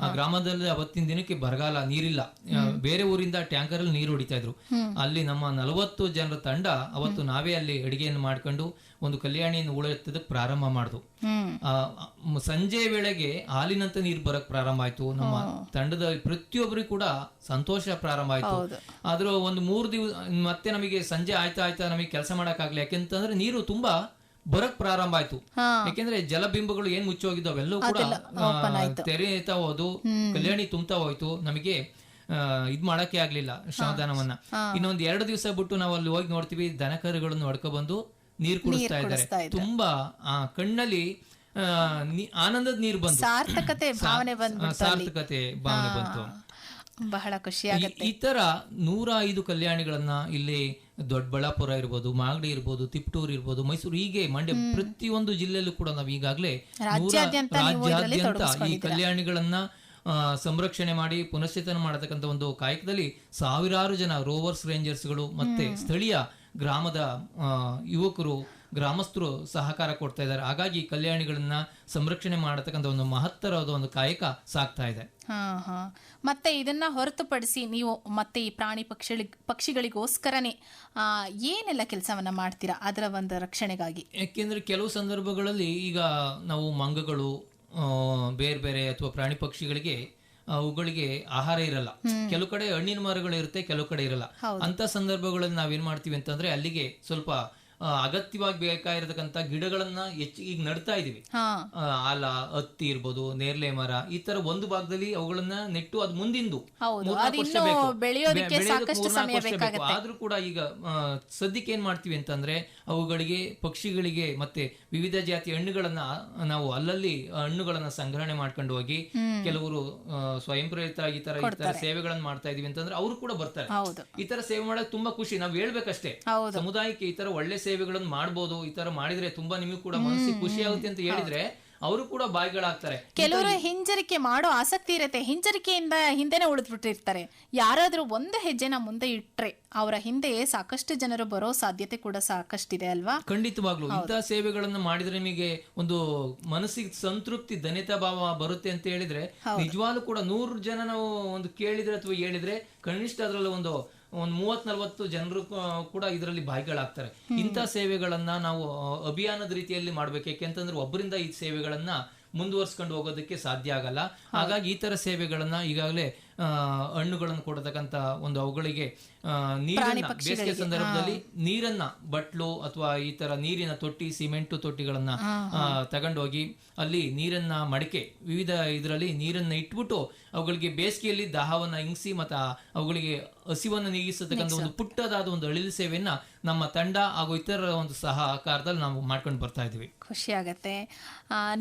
ಆ ಗ್ರಾಮದಲ್ಲಿ ಅವತ್ತಿನ ದಿನಕ್ಕೆ ಬರಗಾಲ, ನೀರಿಲ್ಲ. ಬೇರೆ ಊರಿಂದ ಟ್ಯಾಂಕರ್ ಅಲ್ಲಿ ನೀರು ಹೊಡಿತಾ ಇದ್ರು. ಅಲ್ಲಿ ನಮ್ಮ 40 ಜನರ ತಂಡ ಅವತ್ತು ನಾವೇ ಅಲ್ಲಿ ಅಡಿಗೆಯನ್ನು ಮಾಡ್ಕೊಂಡು ಒಂದು ಕಲ್ಯಾಣಿಯನ್ನು ಉಳೆತ್ತದಕ್ಕೆ ಪ್ರಾರಂಭ ಮಾಡುದು. ಸಂಜೆ ವೇಳೆಗೆ ಹಾಲಿನಂತ ನೀರು ಬರಕ್ ಪ್ರಾರಂಭ ಆಯ್ತು. ನಮ್ಮ ತಂಡದ ಪ್ರತಿಯೊಬ್ಬರಿಗೂ ಕೂಡ ಸಂತೋಷ ಪ್ರಾರಂಭ ಆಯ್ತು. ಆದ್ರೂ ಒಂದು 3 ದಿವಸ ಮತ್ತೆ ನಮಗೆ ಸಂಜೆ ಆಯ್ತಾ ನಮಗೆ ಕೆಲಸ ಮಾಡಕ್ ಆಗ್ಲಿ. ಯಾಕೆಂತಂದ್ರೆ ನೀರು ತುಂಬಾ ಬರಕ್ ಪ್ರಾರಂಭ ಆಯ್ತು. ಯಾಕೆಂದ್ರೆ ಜಲಬಿಂಬಗಳು ಏನ್ ಮುಚ್ಚೋಗಿದ್ದು ಅವೆಲ್ಲವೂ ಕೂಡ ತೆರೆತಾ ಹೋದು, ಕಲ್ಯಾಣಿ ತುಂಬ್ತಾ ಹೋಯ್ತು. ನಮಗೆ ಇದ್ ಮಾಡಕ್ಕೆ ಆಗ್ಲಿಲ್ಲ ಶ್ರಮದಾನವನ್ನ. ಇನ್ನೊಂದ್ 2 ದಿವಸ ಬಿಟ್ಟು ನಾವು ಅಲ್ಲಿ ಹೋಗಿ ನೋಡ್ತೀವಿ, ದನಕರುಗಳನ್ನು ಹೊಡ್ಕೊಬಂದು ನೀರ್ ಕುಡಿಸ್ತಾ ಇದ್ದಾರೆ. ತುಂಬಾ ಕಣ್ಣಲ್ಲಿ ಆನಂದದ ನೀರು ಬಂತು, ಸಾರ್ಥಕತೆ ಭಾವನೆ ಬಂತು. ಬಹಳ ಖುಷಿಯಾಗುತ್ತೆ. ಈ ತರ 105 ಕಲ್ಯಾಣಿಗಳನ್ನ ಇಲ್ಲಿ ದೊಡ್ಡಬಳ್ಳಾಪುರ ಇರ್ಬೋದು, ಮಾಗಡಿ ಇರ್ಬೋದು, ತಿಪ್ಟೂರ್ ಇರ್ಬೋದು, ಮೈಸೂರು, ಹೀಗೆ ಮಂಡ್ಯ, ಪ್ರತಿಯೊಂದು ಜಿಲ್ಲೆಯಲ್ಲೂ ಕೂಡ ನಾವು ಈಗಾಗಲೇ ರಾಜ್ಯಾದ್ಯಂತ ಈ ಕಲ್ಯಾಣಿಗಳನ್ನ ಸಂರಕ್ಷಣೆ ಮಾಡಿ ಪುನಶ್ಚೇತನ ಮಾಡತಕ್ಕಂಥ ಒಂದು ಕಾಯಕದಲ್ಲಿ ಸಾವಿರಾರು ಜನ ರೋವರ್ಸ್, ರೇಂಜರ್ಸ್ಗಳು ಮತ್ತೆ ಸ್ಥಳೀಯ ಗ್ರಾಮದ ಯುವಕರು, ಗ್ರಾಮಸ್ಥರು ಸಹಕಾರ ಕೊಡ್ತಾ ಇದ್ದಾರೆ. ಹಾಗಾಗಿ ಕಲ್ಯಾಣಿಗಳನ್ನ ಸಂರಕ್ಷಣೆ ಮಾಡತಕ್ಕಂಥ ಒಂದು ಮಹತ್ತರವಾದ ಒಂದು ಕಾಯಕ ಸಾಗ್ತಾ ಇದೆ. ಮತ್ತೆ ಇದನ್ನ ಹೊರತುಪಡಿಸಿ ನೀವು ಮತ್ತೆ ಈ ಪ್ರಾಣಿ ಪಕ್ಷಿಗಳಿಗೋಸ್ಕರನೇ ಏನೆಲ್ಲ ಕೆಲಸವನ್ನ ಮಾಡ್ತೀರಾ ಅದರ ಒಂದು ರಕ್ಷಣೆಗಾಗಿ? ಯಾಕೆಂದ್ರೆ ಕೆಲವು ಸಂದರ್ಭಗಳಲ್ಲಿ ಈಗ ನಾವು ಮಂಗಗಳು ಬೇರೆ ಬೇರೆ ಅಥವಾ ಪ್ರಾಣಿ ಪಕ್ಷಿಗಳಿಗೆ ಅವುಗಳಿಗೆ ಆಹಾರ ಇರಲ್ಲ. ಕೆಲವು ಕಡೆ ಹಣ್ಣಿನ ಮರಗಳು ಇರುತ್ತೆ, ಕೆಲವು ಕಡೆ ಇರಲ್ಲ. ಅಂತ ಸಂದರ್ಭಗಳಲ್ಲಿ ನಾವೇನ್ ಮಾಡ್ತೀವಿ ಅಂತಂದ್ರೆ ಅಲ್ಲಿಗೆ ಸ್ವಲ್ಪ ಅಗತ್ಯವಾಗಿ ಬೇಕಾಗಿರತಕ್ಕಂತ ಗಿಡಗಳನ್ನ ಹೆಚ್ಚಿಗೆ ನಡ್ತಾ ಇದೀವಿ. ಆಲ, ಹತ್ತಿ ಇರ್ಬೋದು, ನೇರ್ಲೆ ಮರ, ಈ ತರ ಒಂದು ಭಾಗದಲ್ಲಿ ಅವುಗಳನ್ನ ನೆಟ್ಟು ಅದು ಮುಂದಿಂದು 4-4 ವರ್ಷ ಬೇಕು. ಆದ್ರೂ ಕೂಡ ಈಗ ಸದ್ಯಕ್ಕೆ ಏನ್ ಮಾಡ್ತೀವಿ ಅಂತಂದ್ರೆ ಅವುಗಳಿಗೆ, ಪಕ್ಷಿಗಳಿಗೆ ಮತ್ತೆ ವಿವಿಧ ಜಾತಿಯ ಹಣ್ಣುಗಳನ್ನ ನಾವು ಅಲ್ಲಲ್ಲಿ ಹಣ್ಣುಗಳನ್ನ ಸಂಗ್ರಹಣೆ ಮಾಡ್ಕೊಂಡು ಹೋಗಿ ಕೆಲವರು ಸ್ವಯಂ ಪ್ರೇರಿತ ಈ ತರ ಸೇವೆಗಳನ್ನ ಮಾಡ್ತಾ ಇದೀವಿ ಅಂತಂದ್ರೆ ಅವರು ಕೂಡ ಬರ್ತಾರೆ. ಈ ತರ ಸೇವೆ ಮಾಡಕ್ ತುಂಬಾ ಖುಷಿ. ನಾವ್ ಹೇಳ್ಬೇಕಷ್ಟೇ, ಸಮುದಾಯಕ್ಕೆ ಈ ತರ ಒಳ್ಳೆ ಸೇವೆಗಳನ್ನು ಮಾಡ್ಬೋದು, ಈ ತರ ಮಾಡಿದ್ರೆ ತುಂಬಾ ನಿಮಗೂ ಕೂಡ ಮನಸ್ಸಿಗೆ ಖುಷಿ ಆಗುತ್ತೆ ಅಂತ ಹೇಳಿದ್ರೆ ಅವರು ಕೂಡ ಬಾಯಿಗಳಾಗ್ತಾರೆ. ಕೆಲವರು ಹಿಂಜರಿಕೆ ಮಾಡೋ ಆಸಕ್ತಿ ಇರುತ್ತೆ, ಹಿಂಜರಿಕೆಯಿಂದ ಹಿಂದೆನೆ ಉಳಿದ್ಬಿಟ್ಟಿರ್ತಾರೆ. ಯಾರಾದ್ರೂ ಒಂದು ಹೆಜ್ಜೆನ ಮುಂದೆ ಇಟ್ರೆ ಅವರ ಹಿಂದೆ ಸಾಕಷ್ಟು ಜನರು ಬರೋ ಸಾಧ್ಯತೆ ಕೂಡ ಸಾಕಷ್ಟಿದೆ ಅಲ್ವಾ? ಖಂಡಿತವಾಗ್ಲು ಇಂತಹ ಸೇವೆಗಳನ್ನು ಮಾಡಿದ್ರೆ ನಿಮಗೆ ಒಂದು ಮನಸ್ಸಿಗೆ ಸಂತೃಪ್ತಿ, ಧನ್ಯತಾ ಭಾವ ಬರುತ್ತೆ ಅಂತ ಹೇಳಿದ್ರೆ ನಿಜವಾಗ್ಲೂ ಕೂಡ 100 ಜನ ನಾವು ಒಂದು ಕೇಳಿದ್ರೆ ಅಥವಾ ಹೇಳಿದ್ರೆ ಕನಿಷ್ಠ ಅದ್ರಲ್ಲಿ ಒಂದು 30-40 ಜನರು ಕೂಡ ಇದರಲ್ಲಿ ಭಾಗಿಗಳಾಗ್ತಾರೆ. ಇಂಥ ಸೇವೆಗಳನ್ನ ನಾವು ಅಭಿಯಾನದ ರೀತಿಯಲ್ಲಿ ಮಾಡ್ಬೇಕು. ಯಾಕೆಂತಂದ್ರೆ ಒಬ್ಬರಿಂದ ಈ ಸೇವೆಗಳನ್ನ ಮುಂದುವರ್ಸ್ಕೊಂಡು ಹೋಗೋದಕ್ಕೆ ಸಾಧ್ಯ ಆಗಲ್ಲ. ಹಾಗಾಗಿ ಈ ತರ ಸೇವೆಗಳನ್ನ ಈಗಾಗಲೇ ಹಣ್ಣುಗಳನ್ನು ಕೊಡತಕ್ಕಂತ ಒಂದು ಅವುಗಳಿಗೆ ನೀರನ್ನ ಬೇಸಿಗೆ ಸಂದರ್ಭದಲ್ಲಿ ನೀರನ್ನ ಬಟ್ಲು ಅಥವಾ ಈ ತರ ನೀರಿನ ತೊಟ್ಟಿ, ಸಿಮೆಂಟು ತೊಟ್ಟಿಗಳನ್ನ ತಗೊಂಡೋಗಿ ಅಲ್ಲಿ ನೀರನ್ನ ಮಡಿಕೆ ವಿವಿಧ ಇದರಲ್ಲಿ ನೀರನ್ನ ಇಟ್ಬಿಟ್ಟು ಅವುಗಳಿಗೆ ಬೇಸಿಗೆಯಲ್ಲಿ ದಾಹವನ್ನ ಹಿಂಗಿಸಿ ಮತ್ತು ಅವುಗಳಿಗೆ ಹಸಿವನ್ನು ನೀಗಿಸತಕ್ಕಂಥ ಒಂದು ಪುಟ್ಟದಾದ ಒಂದು ಅಳಿಲು ಸೇವೆಯನ್ನ ನಮ್ಮ ತಂಡ ಹಾಗೂ ಇತರ ಒಂದು ಸಹಕಾರದಲ್ಲಿ ನಾವು ಮಾಡ್ಕೊಂಡು ಬರ್ತಾ ಇದ್ವಿ. ಖುಷಿ ಆಗತ್ತೆ.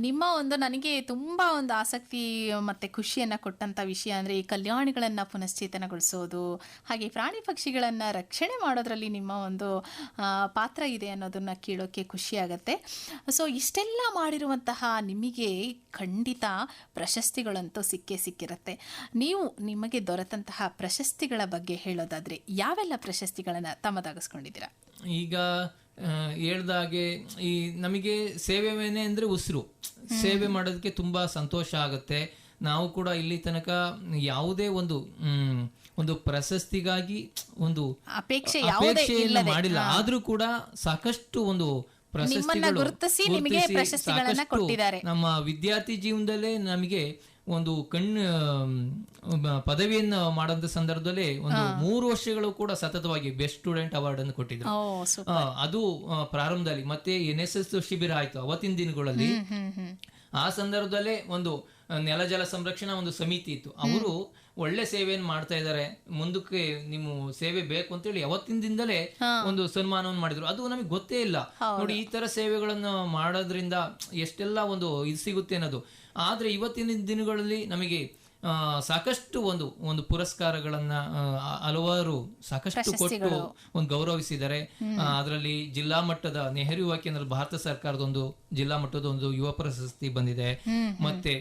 ನಿಮ್ಮ ಒಂದು ನನಗೆ ತುಂಬಾ ಒಂದು ಆಸಕ್ತಿ ಮತ್ತೆ ಖುಷಿಯನ್ನ ಕೊಟ್ಟಂತ ವಿಷಯ ಅಂದ್ರೆ ಈ ಕಲ್ಯಾಣಿಗಳನ್ನ ಪುನಶ್ಚೇತನಗೊಳಿಸೋದು, ಹಾಗೆ ಪ್ರಾಣಿ ಪಕ್ಷಿಗಳನ್ನ ರಕ್ಷಣೆ ಮಾಡೋದ್ರಲ್ಲಿ ನಿಮ್ಮ ಒಂದು ಪಾತ್ರ ಇದೆ ಅನ್ನೋದನ್ನ ಕೇಳೋಕೆ ಖುಷಿ ಆಗತ್ತೆ. ಸೊ ಇಷ್ಟೆಲ್ಲ ಮಾಡಿರುವಂತಹ ನಿಮಗೆ ಖಂಡಿತ ಪ್ರಶಸ್ತಿಗಳಂತೂ ಸಿಕ್ಕಿರುತ್ತೆ. ನೀವು ನಿಮಗೆ ದೊರೆತಂತಹ ಪ್ರಶಸ್ತಿಗಳ ಬಗ್ಗೆ ಹೇಳೋದಾದ್ರೆ ಯಾವೆಲ್ಲ ಪ್ರಶಸ್ತಿಗಳನ್ನ ತಮ್ಮದಾಗಿಸ್ಕೊಂಡಿದ್ದೀರಾ? ಈಗ ಹೇಳ್ದಾಗೆ ಈ ನಮಗೆ ಸೇವೆನೇ ಅಂದ್ರೆ ಉಸಿರು. ಸೇವೆ ಮಾಡೋದಕ್ಕೆ ತುಂಬಾ ಸಂತೋಷ ಆಗುತ್ತೆ. ನಾವು ಕೂಡ ಇಲ್ಲಿ ತನಕ ಯಾವುದೇ ಒಂದು ಪ್ರಶಸ್ತಿಗಾಗಿ ಒಂದು ಅಪೇಕ್ಷೆಯನ್ನು ಮಾಡಿಲ್ಲ. ಆದ್ರೂ ಕೂಡ ಸಾಕಷ್ಟು ಒಂದು ಪ್ರಶಸ್ತಿಗಳು ನಮ್ಮ ವಿದ್ಯಾರ್ಥಿ ಜೀವನದಲ್ಲೇ ನಮಗೆ ಒಂದು ಪದವಿಯನ್ನು ಮಾಡಂತ ಸಂದರ್ಭದಲ್ಲಿ ಒಂದು 3 ವರ್ಷಗಳು ಕೂಡ ಸತತವಾಗಿ ಬೆಸ್ಟ್ ಸ್ಟೂಡೆಂಟ್ ಅವಾರ್ಡ್ ಅನ್ನು ಕೊಟ್ಟಿದ್ರು. ಅದು ಪ್ರಾರಂಭದಲ್ಲಿ ಮತ್ತೆ NSS ಶಿಬಿರ ಆಯ್ತು ಅವತ್ತಿನ ದಿನಗಳಲ್ಲಿ. ಆ ಸಂದರ್ಭದಲ್ಲೇ ಒಂದು ನೆಲ ಜಲ ಸಂರಕ್ಷಣಾ ಒಂದು ಸಮಿತಿ ಇತ್ತು. ಅವರು ಒಳ್ಳೆ ಸೇವೆಯನ್ನು ಮಾಡ್ತಾ ಇದ್ದಾರೆ, ಮುಂದಕ್ಕೆ ನಿಮ್ಮ ಸೇವೆ ಬೇಕು ಅಂತೇಳಿ ಅವತ್ತಿನ ದಿನದಲ್ಲೇ ಒಂದು ಸನ್ಮಾನವನ್ನು ಮಾಡಿದ್ರು. ಅದು ನಮಗೆ ಗೊತ್ತೇ ಇಲ್ಲ ನೋಡಿ, ಈ ತರ ಸೇವೆಗಳನ್ನು ಮಾಡೋದ್ರಿಂದ ಎಷ್ಟೆಲ್ಲ ಒಂದು ಇದು ಸಿಗುತ್ತೆ ಅನ್ನೋದು. ಆದ್ರೆ ಇವತ್ತಿನ ದಿನಗಳಲ್ಲಿ ನಮಗೆ ಸಾಕಷ್ಟು ಒಂದು ಪುರಸ್ಕಾರಗಳನ್ನ ಹಲವಾರು ಸಾಕಷ್ಟು ಕೊಟ್ಟು ಒಂದು ಗೌರವಿಸಿದ್ದಾರೆ. ಅದರಲ್ಲಿ ಜಿಲ್ಲಾ ಮಟ್ಟದ ನೆಹರು ಯುವ ಕೇಂದ್ರ ಭಾರತ ಸರ್ಕಾರದ ಒಂದು ಜಿಲ್ಲಾ ಮಟ್ಟದ ಒಂದು ಯುವ ಪ್ರಶಸ್ತಿ ಬಂದಿದೆ. ಮತ್ತೆ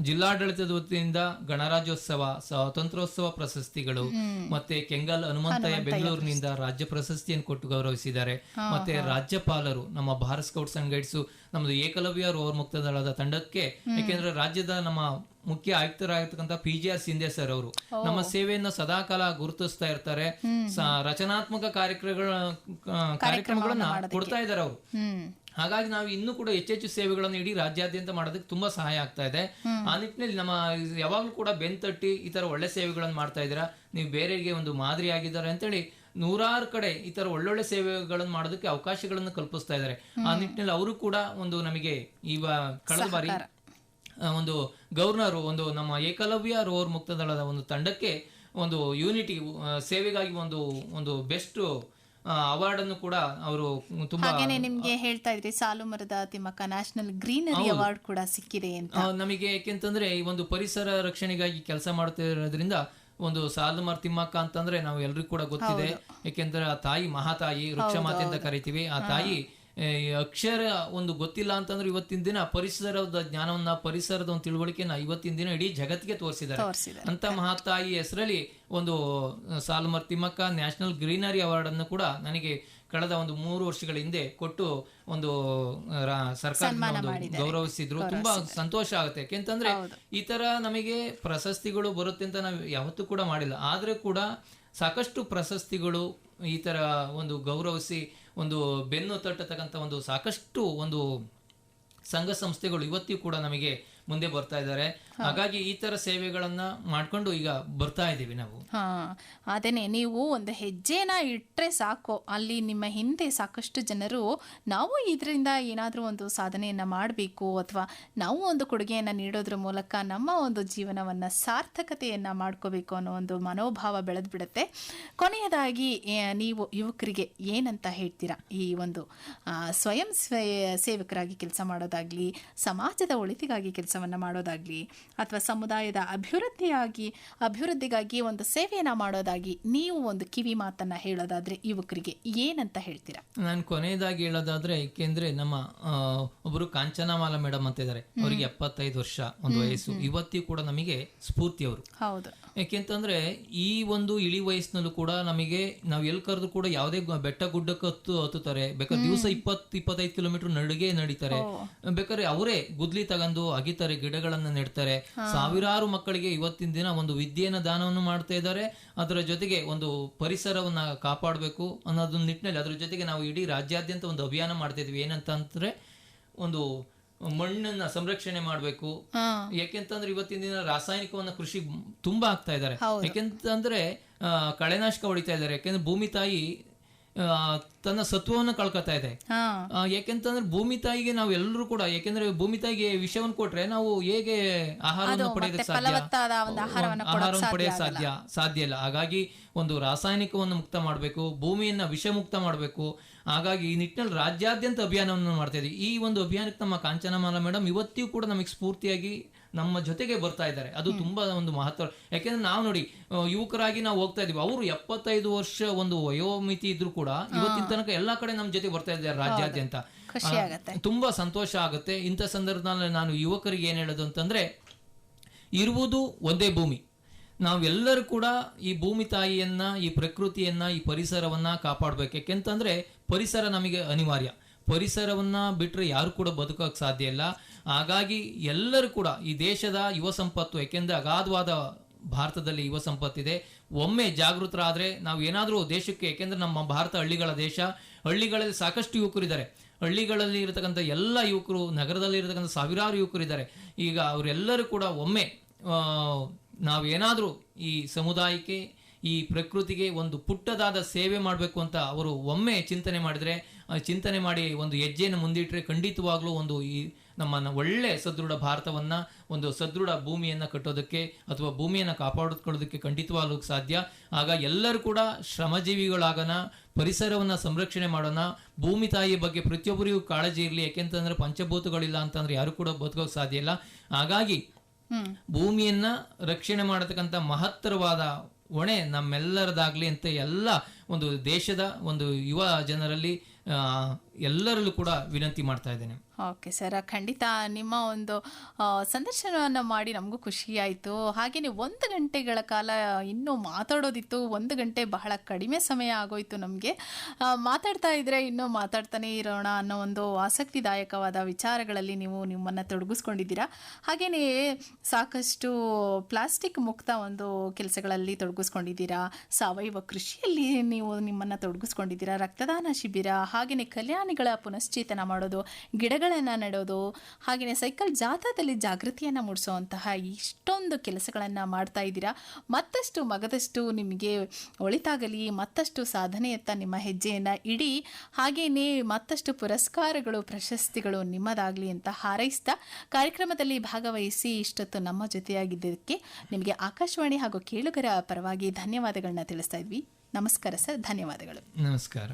ಜಿಲ್ಲಾಡಳಿತದ ವತಿಯಿಂದ ಗಣರಾಜ್ಯೋತ್ಸವ, ಸ್ವಾತಂತ್ರ್ಯೋತ್ಸವ ಪ್ರಶಸ್ತಿಗಳು, ಮತ್ತೆ ಕೆಂಗಲ್ ಹನುಮಂತಯ್ಯ ಬೆಂಗಳೂರಿನಿಂದ ರಾಜ್ಯ ಪ್ರಶಸ್ತಿಯನ್ನು ಕೊಟ್ಟು ಗೌರವಿಸಿದ್ದಾರೆ. ಮತ್ತೆ ರಾಜ್ಯಪಾಲರು ನಮ್ಮ ಭಾರತ್ ಸ್ಕೌಟ್ಸ್ ಅಂಡ್ ಗೈಡ್ಸ್ ನಮ್ದು ಏಕಲವ್ಯ ರೋವರ್ ಮುಕ್ತ ದಳದ ತಂಡಕ್ಕೆ, ಯಾಕೆಂದ್ರೆ ರಾಜ್ಯದ ನಮ್ಮ ಮುಖ್ಯ ಆಯುಕ್ತರಾಗಿರ್ತಕ್ಕಂಥ PGR ಸಿಂಧೆ ಸರ್ ಅವರು ನಮ್ಮ ಸೇವೆಯನ್ನು ಸದಾಕಾಲ ಗುರುತಿಸ್ತಾ ಇರ್ತಾರೆ. ರಚನಾತ್ಮಕ ಕಾರ್ಯಕ್ರಮಗಳನ್ನ ಕೊಡ್ತಾ ಇದ್ದಾರೆ ಅವರು. ಹಾಗಾಗಿ ನಾವು ಇನ್ನೂ ಕೂಡ ಹೆಚ್ಚೆಚ್ಚು ಸೇವೆಗಳನ್ನು ಇಡೀ ರಾಜ್ಯಾದ್ಯಂತ ಮಾಡೋದಕ್ಕೆ ತುಂಬಾ ಸಹಾಯ ಆಗ್ತಾ ಇದೆ. ಆ ನಿಟ್ಟಿನಲ್ಲಿ ನಮ್ಮ ಯಾವಾಗ್ಲೂ ಕೂಡ ಬೆನ್ತಟ್ಟಿ ಈ ತರ ಒಳ್ಳೆ ಸೇವೆಗಳನ್ನು ಮಾಡ್ತಾ ಇದ್ದೀರಾ, ನೀವು ಬೇರೆಗೆ ಒಂದು ಮಾದರಿ ಆಗಿದ್ದಾರೆ ಅಂತೇಳಿ 100 ಕಡೆ ಈ ತರ ಒಳ್ಳೊಳ್ಳೆ ಸೇವೆಗಳನ್ನು ಮಾಡೋದಕ್ಕೆ ಅವಕಾಶಗಳನ್ನು ಕಲ್ಪಿಸ್ತಾ ಇದ್ದಾರೆ. ಆ ನಿಟ್ಟಿನಲ್ಲಿ ಅವರು ಕೂಡ ಒಂದು ನಮಗೆ ಕಳೆದ ಬಾರಿ ಒಂದು ಗವರ್ನರ್ ನಮ್ಮ ಏಕಲವ್ಯ ರೋವರ್ ಮುಕ್ತ ದಳದ ಒಂದು ತಂಡಕ್ಕೆ ಒಂದು ಯೂನಿಟಿ ಸೇವೆಗಾಗಿ ಒಂದು ಬೆಸ್ಟ್ ಅವಾರ್ಡ್ ಅನ್ನು ಕೂಡ ಅವರು ತುಂಬಾ ನಿಮ್ಗೆ ಹೇಳ್ತಾ ಇದ್ರಿ, ಸಾಲು ಮರದ ತಿಮ್ಮಕ್ಕ ನ್ಯಾಷನಲ್ ಗ್ರೀನರಿ ಅವಾರ್ಡ್ ಕೂಡ ಸಿಕ್ಕಿದೆ ಅಂತ ನಮಗೆ. ಯಾಕೆಂತಂದ್ರೆ ಈ ಒಂದು ಪರಿಸರ ರಕ್ಷಣೆಗಾಗಿ ಕೆಲಸ ಮಾಡ್ತಿರೋದ್ರಿಂದ ಒಂದು ಸಾಲು ಮರ ತಿಮ್ಮಕ್ಕ ಅಂತಂದ್ರೆ ನಾವು ಎಲ್ರಿಗೂ ಕೂಡ ಗೊತ್ತಿದೆ. ಯಾಕೆಂದ್ರೆ ಆ ತಾಯಿ ಮಹಾತಾಯಿ, ವೃಕ್ಷ ಮಾತೆ ಅಂತ ಕರಿತೀವಿ. ಆ ತಾಯಿ ಅಕ್ಷರ ಒಂದು ಗೊತ್ತಿಲ್ಲ ಅಂತಂದ್ರೆ ಇವತ್ತಿನ ದಿನ ಪರಿಸರದ ಜ್ಞಾನವನ್ನ, ಪರಿಸರದ ಒಂದು ತಿಳುವಳಿಕೆನ ಇವತ್ತಿನ ದಿನ ಇಡೀ ಜಗತ್ತಿಗೆ ತೋರಿಸಿದ್ದಾರೆ. ಅಂತ ಮಹಾತಾಯಿ ಹೆಸರಲ್ಲಿ ಒಂದು ಸಾಲುಮರ್ ತಿಮ್ಮಕ್ಕ ನ್ಯಾಷನಲ್ ಗ್ರೀನರಿ ಅವಾರ್ಡ್ ಅನ್ನು ಕೂಡ ನನಗೆ ಕಳೆದ 3 ವರ್ಷಗಳ ಹಿಂದೆ ಕೊಟ್ಟು ಒಂದು ಸರ್ಕಾರ ಗೌರವಿಸಿದ್ರು. ತುಂಬಾ ಸಂತೋಷ ಆಗುತ್ತೆ. ಯಾಕೆಂತಂದ್ರೆ ಈ ತರ ನಮಗೆ ಪ್ರಶಸ್ತಿಗಳು ಬರುತ್ತೆ ಅಂತ ನಾವು ಯಾವತ್ತೂ ಕೂಡ ಮಾಡಿಲ್ಲ. ಆದ್ರೆ ಕೂಡ ಸಾಕಷ್ಟು ಪ್ರಶಸ್ತಿಗಳು ಈ ತರ ಒಂದು ಗೌರವಿಸಿ ಒಂದು ಬೆನ್ನು ತಟ್ಟತಕ್ಕಂಥ ಒಂದು ಸಾಕಷ್ಟು ಒಂದು ಸಂಘ ಸಂಸ್ಥೆಗಳು ಇವತ್ತಿಗೂ ಕೂಡ ನಮಗೆ ಮುಂದೆ ಬರ್ತಾ ಇದ್ದಾರೆ. ಹಾಗಾಗಿ ಈ ತರ ಸೇವೆಗಳನ್ನ ಮಾಡ್ಕೊಂಡು ಈಗ ಬರ್ತಾ ಇದೀವಿ ನಾವು. ಅದೇನೆ, ನೀವು ಒಂದು ಹೆಜ್ಜೆನ ಇಟ್ರೆ ಸಾಕು, ಅಲ್ಲಿ ನಿಮ್ಮ ಹಿಂದೆ ಸಾಕಷ್ಟು ಜನರು ನಾವು ಇದರಿಂದ ಏನಾದರೂ ಒಂದು ಸಾಧನೆಯನ್ನ ಮಾಡಬೇಕು ಅಥವಾ ನಾವು ಒಂದು ಕೊಡುಗೆಯನ್ನ ನೀಡೋದ್ರ ಮೂಲಕ ನಮ್ಮ ಒಂದು ಜೀವನವನ್ನ ಸಾರ್ಥಕತೆಯನ್ನ ಮಾಡ್ಕೋಬೇಕು ಅನ್ನೋ ಒಂದು ಮನೋಭಾವ ಬೆಳೆದು ಬಿಡುತ್ತೆ. ಕೊನೆಯದಾಗಿ ನೀವು ಯುವಕರಿಗೆ ಏನಂತ ಹೇಳ್ತೀರಾ? ಈ ಒಂದು ಸ್ವಯಂ ಸೇವಕರಾಗಿ ಕೆಲಸ ಮಾಡೋದಾಗ್ಲಿ, ಸಮಾಜದ ಒಳಿತಿಗಾಗಿ ಕೆಲಸವನ್ನ ಮಾಡೋದಾಗ್ಲಿ, ಅಥವಾ ಸಮುದಾಯದ ಅಭಿವೃದ್ಧಿಗಾಗಿ ಒಂದು ಸೇವೆಯನ್ನು ಮಾಡೋದಾಗಿ ನೀವು ಒಂದು ಕಿವಿ ಮಾತನ್ನು ಹೇಳೋದಾದರೆ ಯುವಕರಿಗೆ ಏನಂತ ಹೇಳ್ತೀರಾ? ನಾನು ಕೊನೆಯದಾಗಿ ಹೇಳೋದಾದ್ರೆ, ಏಕೆಂದ್ರೆ ನಮ್ಮ ಒಬ್ಬರು ಕಾಂಚನಮಾಲಾ ಮೇಡಮ್ ಅಂತ ಇದ್ದಾರೆ, ಅವರಿಗೆ 75 ವರ್ಷ ಒಂದು ವಯಸ್ಸು. ಇವತ್ತಿಗೂ ಕೂಡ ನಮಗೆ ಸ್ಫೂರ್ತಿ ಅವರು. ಹೌದು. ಯಾಕೆಂತಂದ್ರೆ ಈ ಒಂದು ಇಳಿ ವಯಸ್ಸಿನಲ್ಲೂ ಕೂಡ ನಮಗೆ ನಾವು ಎಲ್ಲಿ ಕರೆದು ಕೂಡ ಯಾವುದೇ ಬೆಟ್ಟ ಗುಡ್ಡಕ್ಕೆ ಹತ್ತುತ್ತಾರೆ, ಬೇಕಾದ್ರೆ ದಿವಸ 20-25 ಕಿಲೋಮೀಟರ್ ನಡಿಗೆ ನಡೀತಾರೆ. ಬೇಕಾದ್ರೆ ಅವರೇ ಗುದ್ಲಿ ತಗೊಂಡು ಅಗಿತಾರೆ, ಗಿಡಗಳನ್ನ ನೆಡ್ತಾರೆ. ಸಾವಿರಾರು ಮಕ್ಕಳಿಗೆ ಇವತ್ತಿನ ದಿನ ಒಂದು ವಿದ್ಯೆನ ದಾನವನ್ನು ಮಾಡ್ತಾ ಇದ್ದಾರೆ. ಅದರ ಜೊತೆಗೆ ಒಂದು ಪರಿಸರವನ್ನ ಕಾಪಾಡಬೇಕು ಅನ್ನೋದೊಂದು ನಿಟ್ಟಿನಲ್ಲಿ ಅದರ ಜೊತೆಗೆ ನಾವು ಇಡೀ ರಾಜ್ಯಾದ್ಯಂತ ಒಂದು ಅಭಿಯಾನ ಮಾಡ್ತಾ ಇದ್ವಿ. ಏನಂತ ಅಂದ್ರೆ, ಒಂದು ಮಣ್ಣನ್ನ ಸಂರಕ್ಷಣೆ ಮಾಡಬೇಕು. ಯಾಕೆಂತಂದ್ರೆ ಇವತ್ತಿನ ದಿನ ರಾಸಾಯನಿಕವನ್ನ ಕೃಷಿ ತುಂಬಾ ಆಗ್ತಾ ಇದ್ದಾರೆ. ಯಾಕೆಂತಂದ್ರೆ ಕಳೆನಾಶಕ ಹೊಡಿತಾ ಇದ್ದಾರೆ. ಯಾಕೆಂದ್ರೆ ಭೂಮಿ ತಾಯಿ ತನ್ನ ಸತ್ವವನ್ನು ಕಳ್ಕೊತಾ ಇದೆ. ಯಾಕೆಂತಂದ್ರೆ ಭೂಮಿ ತಾಯಿಗೆ ನಾವು ಎಲ್ಲರೂ ಕೂಡ, ಯಾಕೆಂದ್ರೆ ಭೂಮಿ ತಾಯಿಗೆ ವಿಷವನ್ನು ಕೊಟ್ರೆ ನಾವು ಹೇಗೆ ಆಹಾರವನ್ನು ಪಡೆಯೋದಕ್ಕೆ ಆಹಾರವನ್ನು ಪಡೆಯೋಕೆ ಸಾಧ್ಯ ಇಲ್ಲ. ಹಾಗಾಗಿ ಒಂದು ರಾಸಾಯನಿಕವನ್ನು ಮುಕ್ತ ಮಾಡಬೇಕು, ಭೂಮಿಯನ್ನ ವಿಷ ಮುಕ್ತ ಮಾಡಬೇಕು. ಹಾಗಾಗಿ ಈ ನಿಟ್ಟಿನಲ್ಲಿ ರಾಜ್ಯಾದ್ಯಂತ ಅಭಿಯಾನವನ್ನು ಮಾಡ್ತಾ ಇದ್ದೀವಿ. ಈ ಒಂದು ಅಭಿಯಾನಕ್ಕೆ ನಮ್ಮ ಕಾಂಚನಮಾಲಾ ಮೇಡಮ್ ಇವತ್ತಿಗೂ ಕೂಡ ನಮಗೆ ಸ್ಫೂರ್ತಿಯಾಗಿ ನಮ್ಮ ಜೊತೆಗೆ ಬರ್ತಾ ಇದ್ದಾರೆ. ಅದು ತುಂಬಾ ಒಂದು ಮಹತ್ವ. ಯಾಕೆಂದ್ರೆ ನಾವು ನೋಡಿ, ಯುವಕರಾಗಿ ನಾವು ಹೋಗ್ತಾ ಇದೀವಿ, ಅವರು 75 ವರ್ಷ ಒಂದು ವಯೋಮಿತಿ ಇದ್ರು ಕೂಡ ಇವತ್ತಿನ ತನಕ ಎಲ್ಲಾ ಕಡೆ ನಮ್ಮ ಜೊತೆ ಬರ್ತಾ ಇದ್ದಾರೆ ರಾಜ್ಯಾದ್ಯಂತ. ತುಂಬಾ ಸಂತೋಷ ಆಗುತ್ತೆ. ಇಂಥ ಸಂದರ್ಭದಲ್ಲಿ ನಾನು ಯುವಕರಿಗೆ ಏನ್ ಹೇಳೋದು ಅಂತಂದ್ರೆ, ಇರುವುದು ಒಂದೇ ಭೂಮಿ. ನಾವೆಲ್ಲರೂ ಕೂಡ ಈ ಭೂಮಿ ತಾಯಿಯನ್ನ, ಈ ಪ್ರಕೃತಿಯನ್ನ, ಈ ಪರಿಸರವನ್ನ ಕಾಪಾಡ್ಬೇಕು. ಯಾಕೆಂತಂದ್ರೆ ಪರಿಸರ ನಮಗೆ ಅನಿವಾರ್ಯ. ಪರಿಸರವನ್ನ ಬಿಟ್ರೆ ಯಾರು ಕೂಡ ಬದುಕೋಕೆ ಸಾಧ್ಯ ಇಲ್ಲ. ಹಾಗಾಗಿ ಎಲ್ಲರೂ ಕೂಡ ಈ ದೇಶದ ಯುವ ಸಂಪತ್ತು, ಯಾಕೆಂದ್ರೆ ಅಗಾಧವಾದ ಭಾರತದಲ್ಲಿ ಯುವ ಸಂಪತ್ತಿದೆ. ಒಮ್ಮೆ ಜಾಗೃತರಾದ್ರೆ ನಾವು ಏನಾದರೂ ದೇಶಕ್ಕೆ, ಯಾಕೆಂದ್ರೆ ನಮ್ಮ ಭಾರತ ಹಳ್ಳಿಗಳ ದೇಶ, ಹಳ್ಳಿಗಳಲ್ಲಿ ಸಾಕಷ್ಟು ಯುವಕರಿದ್ದಾರೆ. ಹಳ್ಳಿಗಳಲ್ಲಿ ಇರತಕ್ಕಂಥ ಎಲ್ಲ ಯುವಕರು, ನಗರದಲ್ಲಿ ಇರತಕ್ಕಂಥ ಸಾವಿರಾರು ಯುವಕರಿದ್ದಾರೆ. ಈಗ ಅವರೆಲ್ಲರೂ ಕೂಡ ಒಮ್ಮೆ ನಾವೇನಾದರೂ ಈ ಸಮುದಾಯಕ್ಕೆ, ಈ ಪ್ರಕೃತಿಗೆ ಒಂದು ಪುಟ್ಟದಾದ ಸೇವೆ ಮಾಡಬೇಕು ಅಂತ ಅವರು ಒಮ್ಮೆ ಚಿಂತನೆ ಮಾಡಿದ್ರೆ, ಚಿಂತನೆ ಮಾಡಿ ಒಂದು ಹೆಜ್ಜೆಯನ್ನು ಮುಂದಿಟ್ಟರೆ ಖಂಡಿತವಾಗ್ಲೂ ಒಂದು ಈ ನಮ್ಮನ್ನು ಒಳ್ಳೆ ಸದೃಢ ಭಾರತವನ್ನ, ಒಂದು ಸದೃಢ ಭೂಮಿಯನ್ನ ಕಟ್ಟೋದಕ್ಕೆ ಅಥವಾ ಭೂಮಿಯನ್ನ ಕಾಪಾಡಿಕೊಳ್ಳೋದಕ್ಕೆ ಖಂಡಿತವಾಗ್ಲೂ ಸಾಧ್ಯ. ಆಗ ಎಲ್ಲರೂ ಕೂಡ ಶ್ರಮಜೀವಿಗಳಾಗೋಣ, ಪರಿಸರವನ್ನ ಸಂರಕ್ಷಣೆ ಮಾಡೋಣ, ಭೂಮಿ ತಾಯಿಯ ಬಗ್ಗೆ ಪ್ರತಿಯೊಬ್ಬರಿಗೂ ಕಾಳಜಿ ಇರಲಿ. ಯಾಕೆಂತಂದ್ರೆ ಪಂಚಭೂತಗಳಿಲ್ಲ ಅಂತಂದ್ರೆ ಯಾರು ಕೂಡ ಬದುಕೋಕೆ ಸಾಧ್ಯ ಇಲ್ಲ. ಹಾಗಾಗಿ ಭೂಮಿಯನ್ನ ರಕ್ಷಣೆ ಮಾಡತಕ್ಕಂಥ ಮಹತ್ತರವಾದ ಹೊಣೆ ನಮ್ಮೆಲ್ಲರದಾಗ್ಲಿ ಅಂತ ಎಲ್ಲ ಒಂದು ದೇಶದ ಒಂದು ಯುವ ಜನರಲ್ಲಿ ಎಲ್ಲರಲ್ಲೂ ಕೂಡ ವಿನಂತಿ ಮಾಡ್ತಾ ಇದ್ದೇನೆ. ಓಕೆ ಸರ್, ಖಂಡಿತ ನಿಮ್ಮ ಒಂದು ಸಂದರ್ಶನವನ್ನು ಮಾಡಿ ನಮಗೂ ಖುಷಿ ಆಯಿತು. ಹಾಗೆಯೇ 1 ಗಂಟೆಗಳ ಕಾಲ ಇನ್ನೂ ಮಾತಾಡೋದಿತ್ತು. 1 ಗಂಟೆ ಬಹಳ ಕಡಿಮೆ ಸಮಯ ಆಗೋಯ್ತು ನಮಗೆ. ಮಾತಾಡ್ತಾ ಇದ್ದರೆ ಇನ್ನೂ ಮಾತಾಡ್ತಾನೆ ಇರೋಣ ಅನ್ನೋ ಒಂದು ಆಸಕ್ತಿದಾಯಕವಾದ ವಿಚಾರಗಳಲ್ಲಿ ನೀವು ನಿಮ್ಮನ್ನು ತೊಡಗಿಸ್ಕೊಂಡಿದ್ದೀರಾ. ಹಾಗೆಯೇ ಸಾಕಷ್ಟು ಪ್ಲಾಸ್ಟಿಕ್ ಮುಕ್ತ ಒಂದು ಕೆಲಸಗಳಲ್ಲಿ ತೊಡಗಿಸ್ಕೊಂಡಿದ್ದೀರಾ. ಸಾವಯವ ಕೃಷಿಯಲ್ಲಿ ನೀವು ನಿಮ್ಮನ್ನು ತೊಡಗಿಸ್ಕೊಂಡಿದ್ದೀರಾ. ರಕ್ತದಾನ ಶಿಬಿರ, ಹಾಗೆಯೇ ಕಲ್ಯಾಣಿಗಳ ಪುನಶ್ಚೇತನ ಮಾಡೋದು, ಗಿಡಗಳನ್ನು ನೆಡೋದು, ಹಾಗೆಯೇ ಸೈಕಲ್ ಜಾಥಾದಲ್ಲಿ ಜಾಗೃತಿಯನ್ನು ಮೂಡಿಸುವಂತಹ ಇಷ್ಟೊಂದು ಕೆಲಸಗಳನ್ನು ಮಾಡ್ತಾ ಇದ್ದೀರಾ. ಮತ್ತಷ್ಟು ಮಗದಷ್ಟು ನಿಮಗೆ ಒಳಿತಾಗಲಿ, ಮತ್ತಷ್ಟು ಸಾಧನೆಯತ್ತ ನಿಮ್ಮ ಹೆಜ್ಜೆಯನ್ನು ಇಡಿ. ಹಾಗೆಯೇ ಮತ್ತಷ್ಟು ಪುರಸ್ಕಾರಗಳು, ಪ್ರಶಸ್ತಿಗಳು ನಿಮ್ಮದಾಗಲಿ ಅಂತ ಹಾರೈಸ್ತಾ ಕಾರ್ಯಕ್ರಮದಲ್ಲಿ ಭಾಗವಹಿಸಿ ಇಷ್ಟೊತ್ತು ನಮ್ಮ ಜೊತೆಯಾಗಿದ್ದಕ್ಕೆ ನಿಮಗೆ ಆಕಾಶವಾಣಿ ಹಾಗೂ ಕೇಳುಗರ ಪರವಾಗಿ ಧನ್ಯವಾದಗಳನ್ನ ತಿಳಿಸ್ತಾ ಇದ್ವಿ. ನಮಸ್ಕಾರ ಸರ್, ಧನ್ಯವಾದಗಳು. ನಮಸ್ಕಾರ.